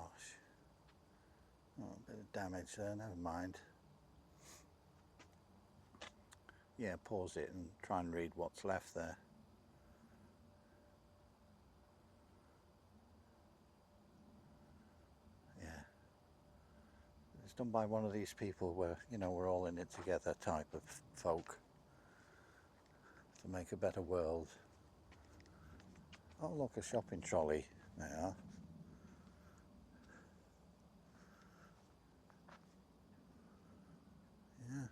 Oh, a bit of damage there, never mind. Yeah, pause it and try and read what's left there. Yeah. It's done by one of these people where, you know, we're all in it together type of folk to make a better world. Oh look, a shopping trolley. There you are. Yeah.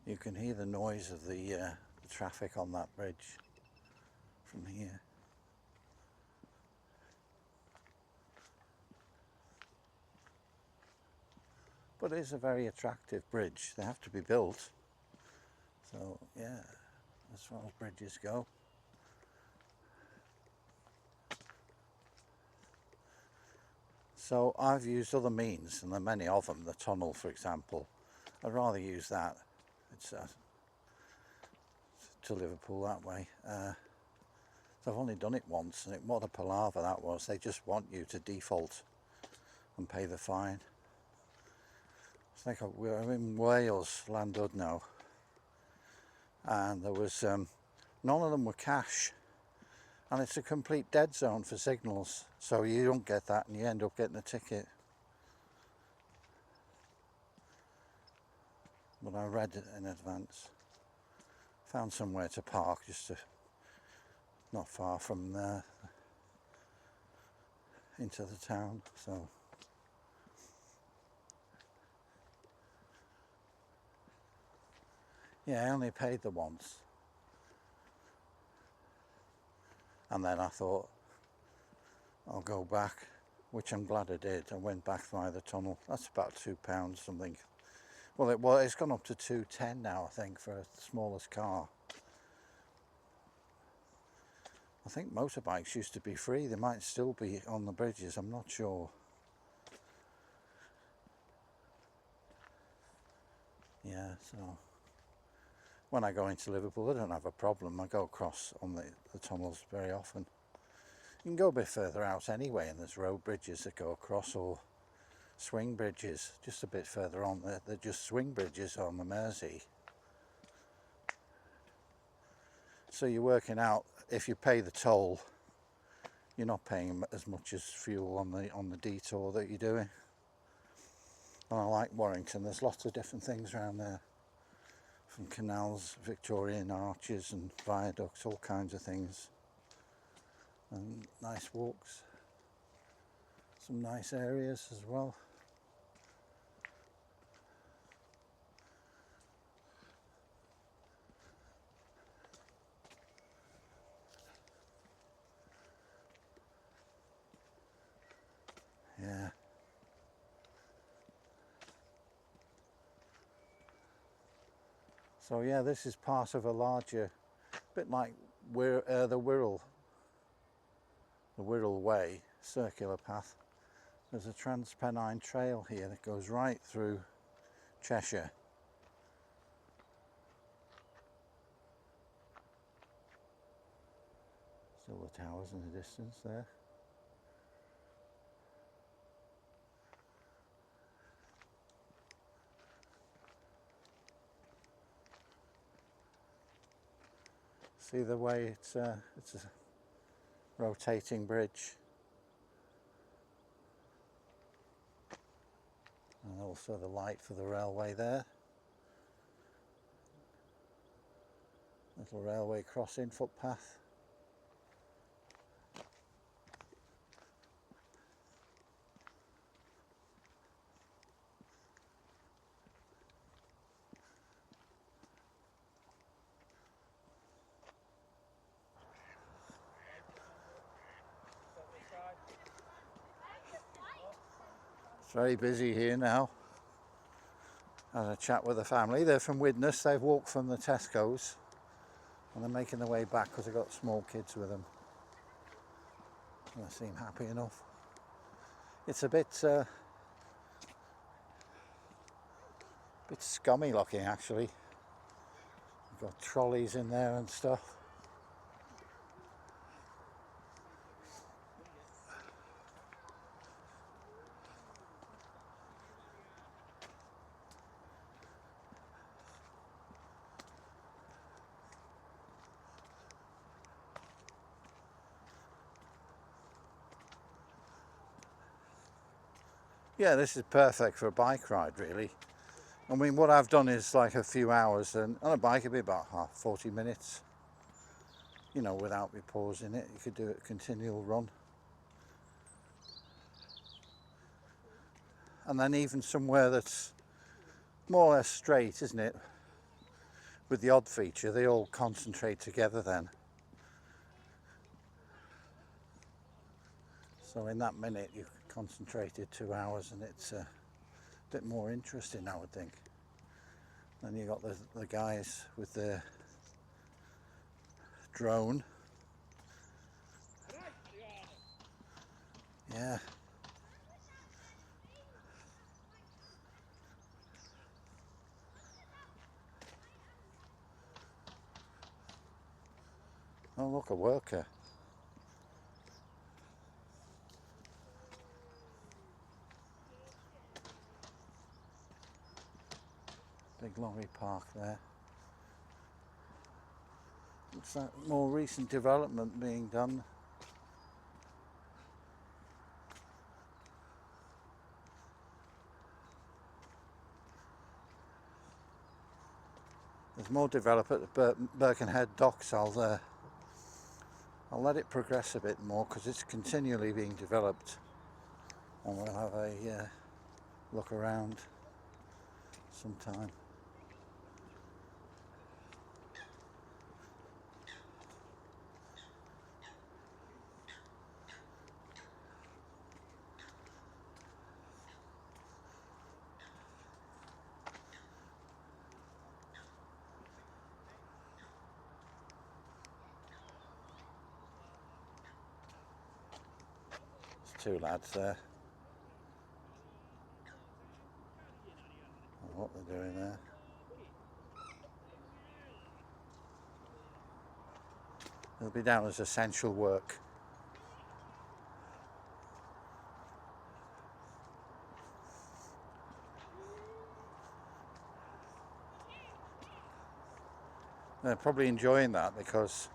You can hear the noise of the traffic on that bridge from here. But it is a very attractive bridge. They have to be built. So yeah, as far as bridges go. So I've used other means, and there are many of them. The tunnel, for example. I'd rather use that. It's to Liverpool that way. So I've only done it once, and what a palaver that was. They just want you to default and pay the fine. It's like we're in Wales, Llandud now, and there was none of them were cash, and it's a complete dead zone for signals, so you don't get that and you end up getting a ticket. But I read it in advance, found somewhere to park just not far from there into the town. So yeah, I only paid the once, and then I thought I'll go back, which I'm glad I did. I went back via the tunnel. That's about £2 something. Well, it's gone up to £2.10 now, I think, for the smallest car. I think motorbikes used to be free. They might still be on the bridges, I'm not sure. Yeah, so when I go into Liverpool, I don't have a problem. I go across on the tunnels very often. You can go a bit further out anyway, and there's road bridges that go across, or swing bridges just a bit further on. They're just swing bridges on the Mersey. So you're working out, if you pay the toll, you're not paying as much as fuel on the detour that you're doing. And I like Warrington. There's lots of different things around there, from canals, Victorian arches and viaducts, all kinds of things, and nice walks, some nice areas as well. Yeah. So yeah, this is part of a larger, bit like the Wirral Way circular path. There's a Transpennine Trail here that goes right through Cheshire. Still the towers in the distance there. See the way it's a rotating bridge. And also the light for the railway there. Little railway crossing footpath. It's very busy here now. Had a chat with the family. They're from Widnes. They've walked from the Tesco's and they're making their way back because they've got small kids with them. And they seem happy enough. It's a bit scummy looking actually. You've got trolleys in there and stuff. Yeah, this is perfect for a bike ride really. I mean, what I've done is like a few hours, and on a bike it'd be about 40 minutes. You know, without me pausing it. You could do it continual run. And then even somewhere that's more or less straight, isn't it? With the odd feature, they all concentrate together then. So in that minute you've concentrated 2 hours and it's a bit more interesting, I would think. Then you got the guys with the drone. Yeah. Oh look, a worker. Big lorry park there. Looks like more recent development being done. There's more development at the Birkenhead docks. I'll let it progress a bit more because it's continually being developed, and we'll have a look around sometime. There's two lads there. I don't know what they're doing there. It'll be down as essential work. They're probably enjoying that because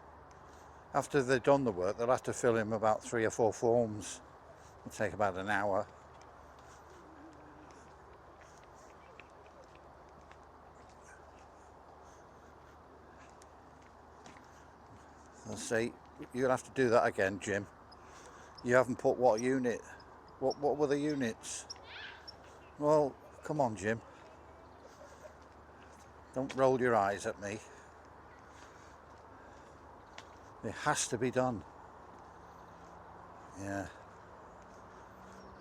after they've done the work they'll have to fill in about 3 or 4 forms. It'll take about an hour. They'll say, you'll have to do that again, Jim. You haven't put what unit. What were the units? Well, come on, Jim. Don't roll your eyes at me. It has to be done. Yeah.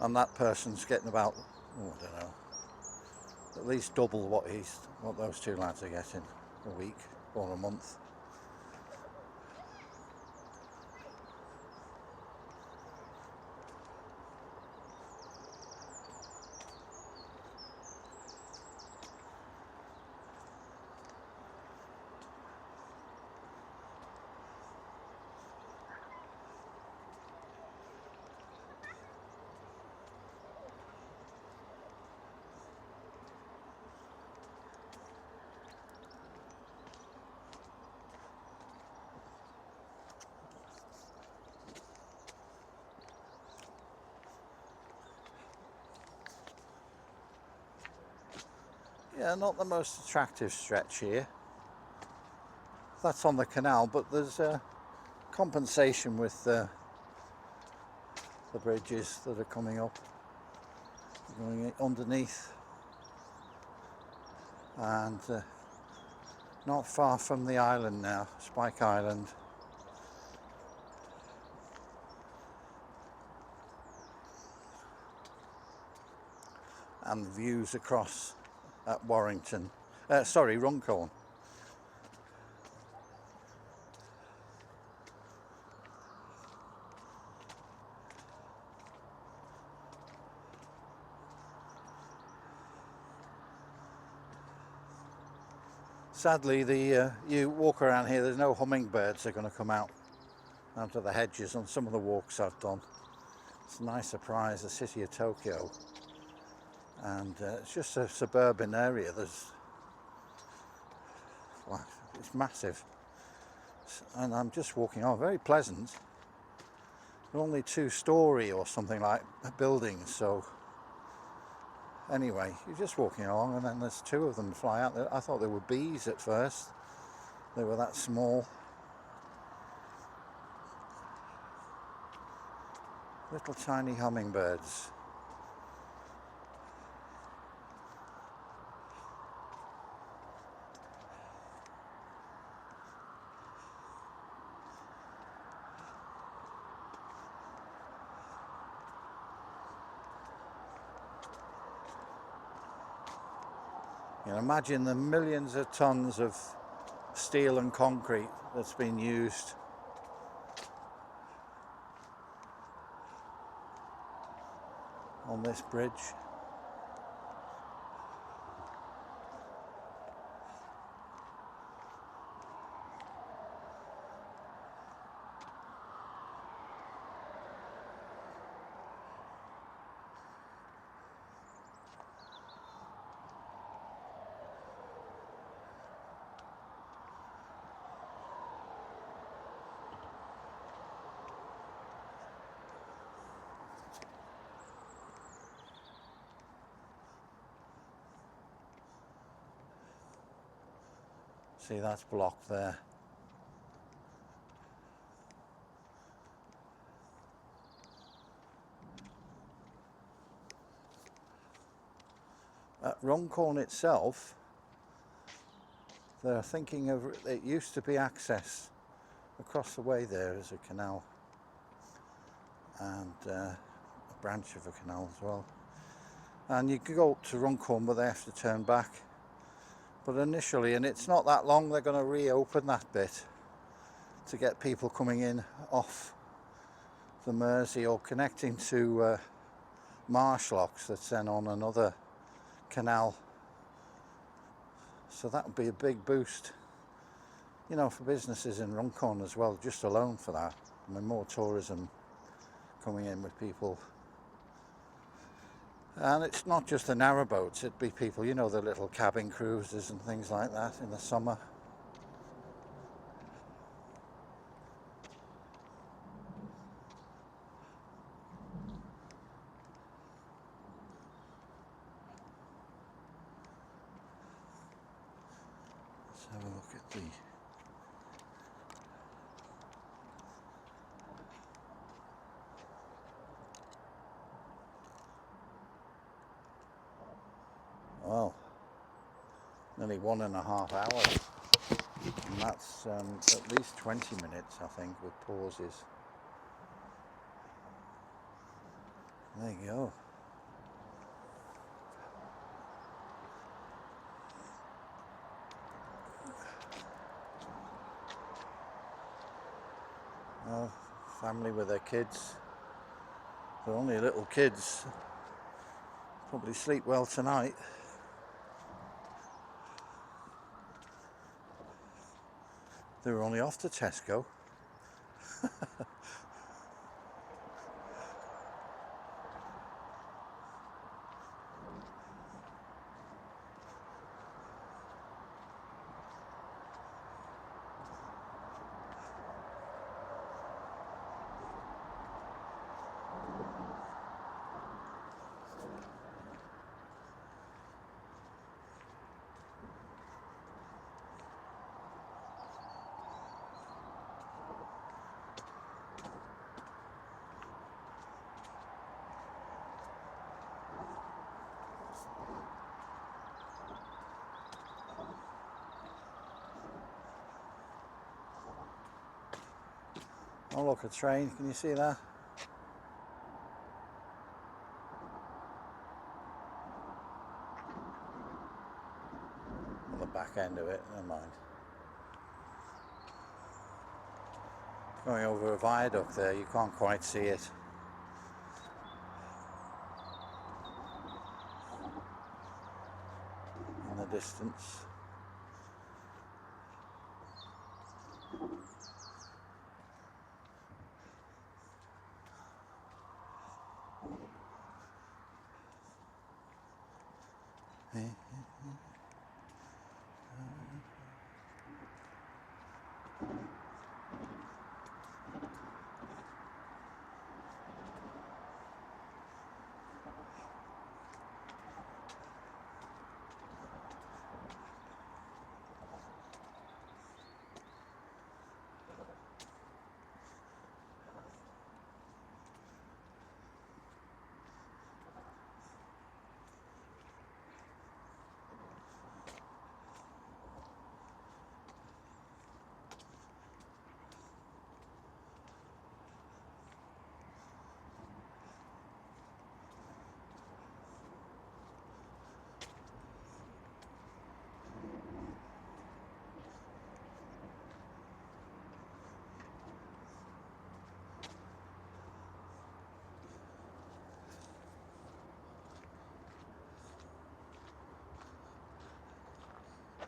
and that person's getting about, oh, I don't know, at least double what those two lads are getting a week or a month. Yeah, not the most attractive stretch here. That's on the canal, but there's compensation with the bridges that are coming up, going underneath, and not far from the island now, Spike Island. And the views across at Warrington, Runcorn. Sadly, you walk around here, there's no hummingbirds that are going to come out of the hedges on some of the walks I've done. It's a nice surprise, the city of Tokyo. And it's just a suburban area. It's massive. And I'm just walking on, very pleasant. They're only 2-story or something like buildings, so anyway, you're just walking along and then there's 2 of them fly out there. I thought they were bees at first. They were that small. Little tiny hummingbirds. You know, imagine the millions of tons of steel and concrete that's been used on this bridge. See, that's blocked there. At Runcorn itself, they're thinking of, it used to be access across the way there as a canal, and a branch of a canal as well. And you could go up to Runcorn, but they have to turn back. But initially, and it's not that long, they're going to reopen that bit to get people coming in off the Mersey or connecting to Marshlocks that's then on another canal. So that would be a big boost, you know, for businesses in Runcorn as well, just alone for that. I mean, more tourism coming in with people. And it's not just the narrowboats, it'd be people, you know, the little cabin cruises and things like that in the summer. Let's have a look at the... Well, nearly 1.5 hours, and that's at least 20 minutes, I think, with pauses. There you go. Oh, family with their kids. They're only little kids. Probably sleep well tonight. They were only off to Tesco. Oh look, a train, can you see that? On the back end of it, never mind. Going over a viaduct there, you can't quite see it. In the distance.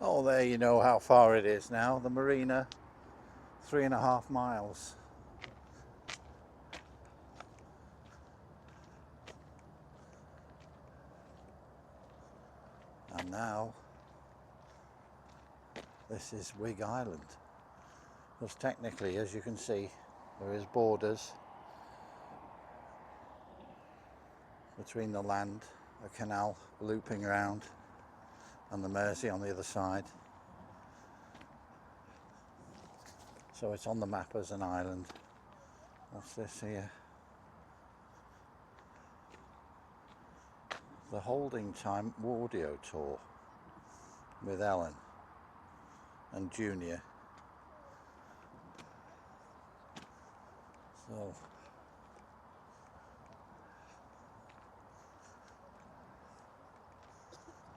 Oh, there you know how far it is now. The marina, 3.5 miles. And now, this is Wig Island. Because technically, as you can see, there is borders between the land, a canal looping around, and the Mersey on the other side. So it's on the map as an island. What's this here? The Holding Time audio tour with Ellen and Junior. So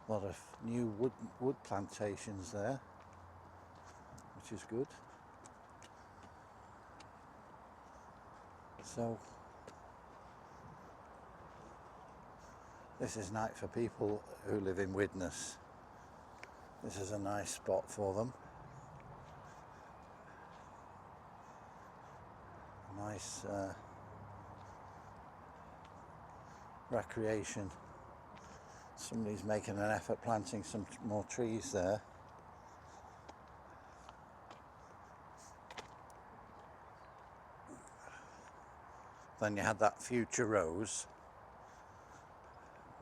a lot of new wood plantations there, which is good. So this is nice for people who live in Widnes. This is a nice spot for them. Nice recreation. Somebody's making an effort planting some more trees there. Then you had that future rose,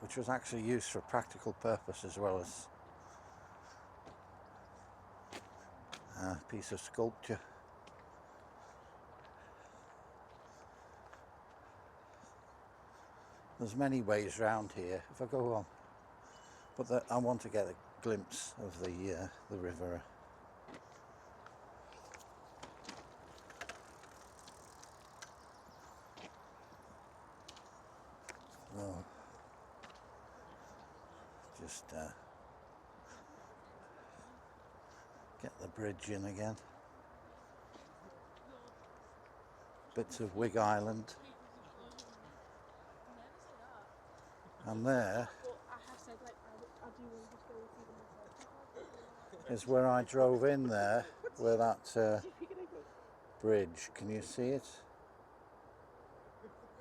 which was actually used for practical purpose as well as a piece of sculpture. There's many ways round here. If I go on, but I want to get a glimpse of the river. Oh, just get the bridge in again. Bits of Wig Island. And there But I have said, like, I do want to just go and see them myself. is where I drove in there, where that bridge. Can you see it?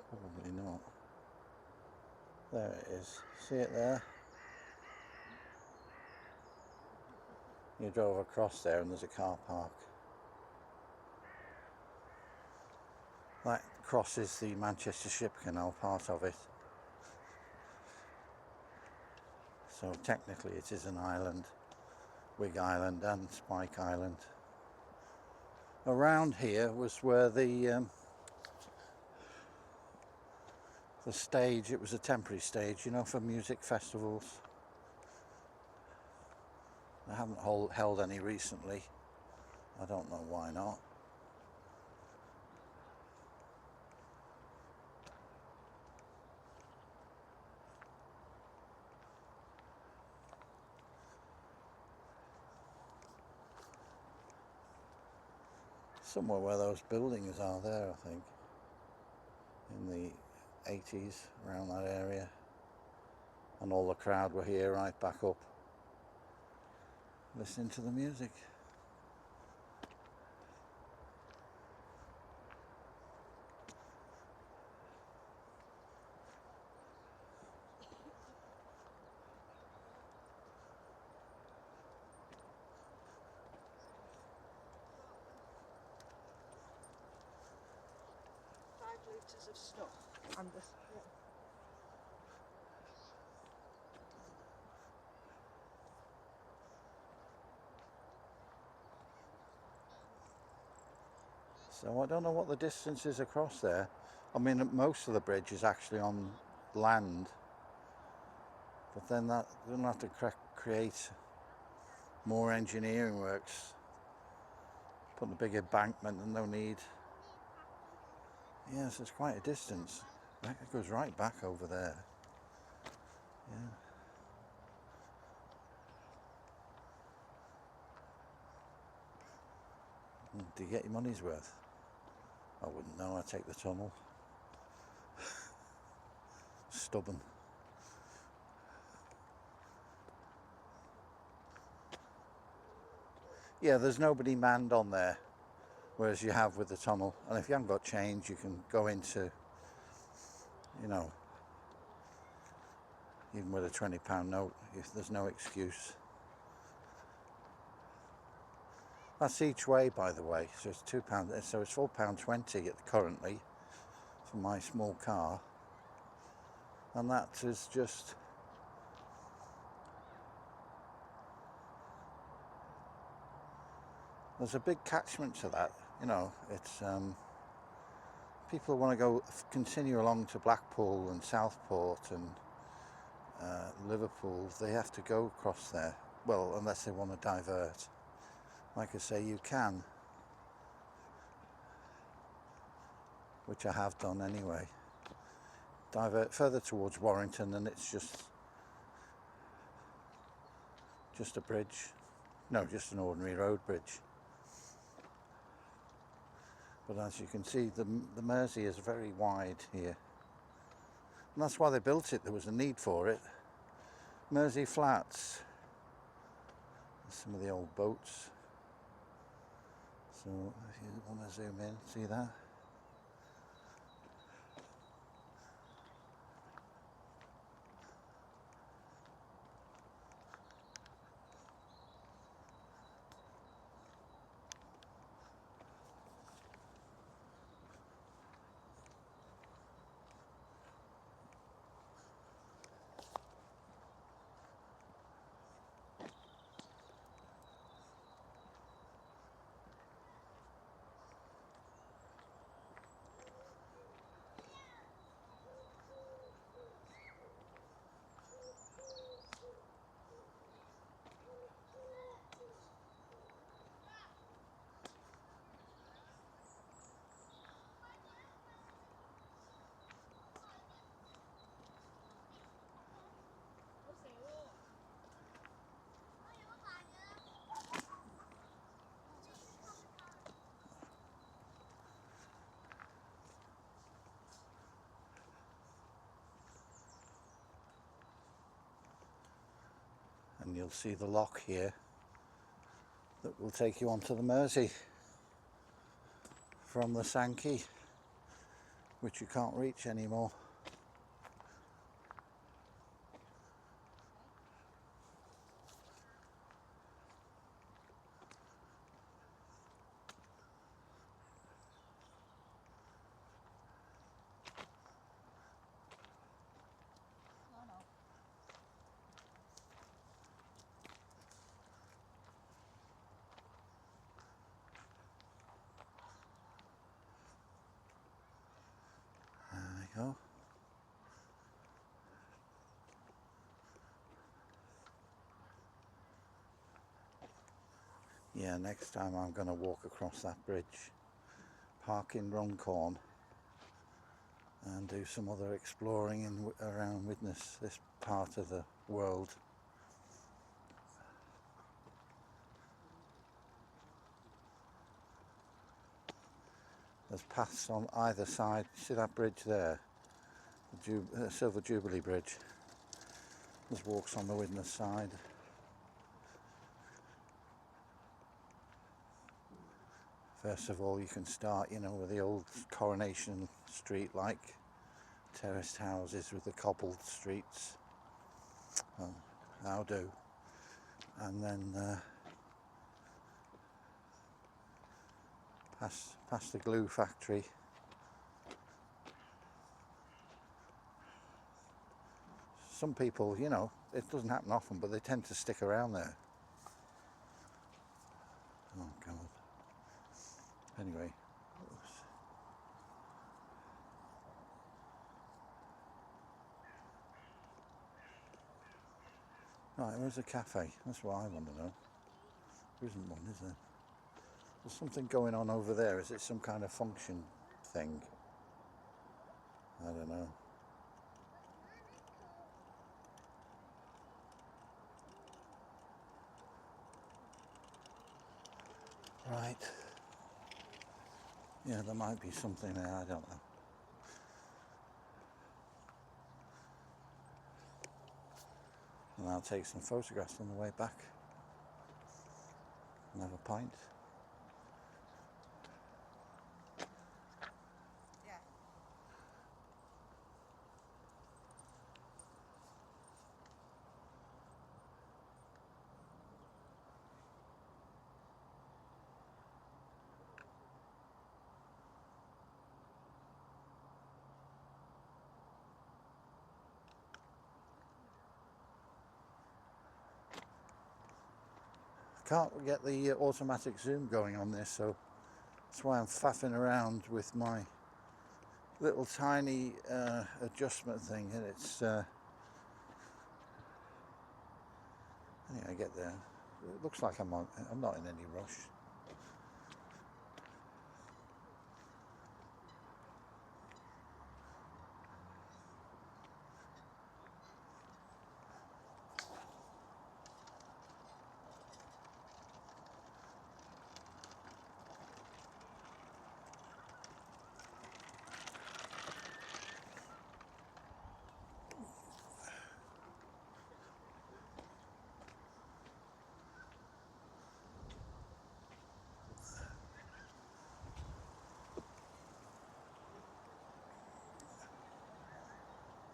Probably not. There it is. See it there? You drove across there and there's a car park. That crosses the Manchester Ship Canal, part of it. So technically it is an island, Wig Island and Spike Island. Around here was where the stage, it was a temporary stage, you know, for music festivals. I haven't held any recently. I don't know why not. Somewhere where those buildings are there, I think. In the 80s, around that area. And all the crowd were here right back up, listening to the music. Litres of stuff and this. So I don't know what the distance is across there. I mean, most of the bridge is actually on land, but then that doesn't have to create more engineering works, put a big embankment and no need. Yes, it's quite a distance. It goes right back over there. Yeah. Do you get your money's worth? I wouldn't know. I'd take the tunnel. Stubborn. Yeah, there's nobody manned on there, whereas you have with the tunnel. And if you haven't got change, you can go into, you know, even with a £20 note, if there's no excuse. That's each way, by the way, so it's £2, so it's £4.20 currently for my small car. And that is just, there's a big catchment to that, you know. It's people want to go continue along to Blackpool and Southport and Liverpool. They have to go across there, well, unless they want to divert. Like I say, you can, which I have done anyway. Divert further towards Warrington and it's just a bridge. No, just an ordinary road bridge. But as you can see, the Mersey is very wide here. And that's why they built it. There was a need for it. Mersey Flats. Some of the old boats. So if you want to zoom in, see that? and you'll see the lock here that will take you onto the Mersey from the Sankey, which you can't reach anymore. There we go. Yeah, next time I'm going to walk across that bridge, park in Runcorn and do some other exploring around, witness this part of the world. There's paths on either side. See that bridge there? The Silver Jubilee Bridge. There's walks on the Widnes side. First of all, you can start, you know, with the old Coronation Street like terraced houses with the cobbled streets. Well, how do. And then past the glue factory. Some people, you know, it doesn't happen often, but they tend to stick around there. Oh God. Anyway. Right, where's the cafe? That's what I want to know. There isn't one, is there? There's something going on over there. Is it some kind of function thing? I don't know. Right. Yeah, there might be something there, I don't know. And I'll take some photographs on the way back and have a pint. Can't get the automatic zoom going on this, so that's why I'm faffing around with my little tiny adjustment thing, and it's anyway, I get there. It looks like I'm not in any rush.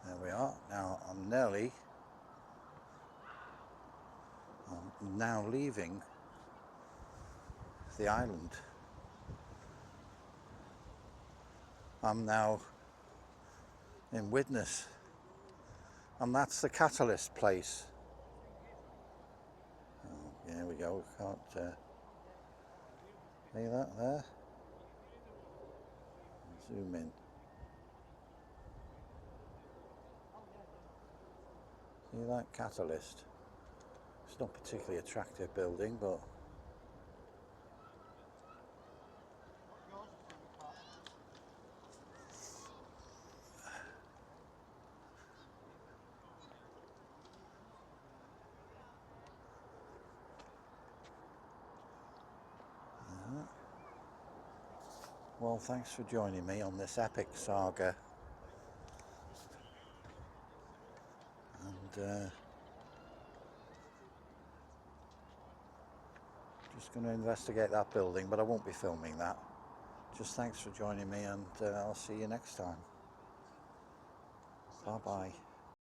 There we are. Now I'm now leaving the island. I'm now in Widnes, and that's the Catalyst place. Oh, there we go. Can't see that there. Zoom in. See that Catalyst? It's not a particularly attractive building, but well, thanks for joining me on this epic saga. And Just going to investigate that building, but I won't be filming that. Just thanks for joining me, and I'll see you next time. Bye bye.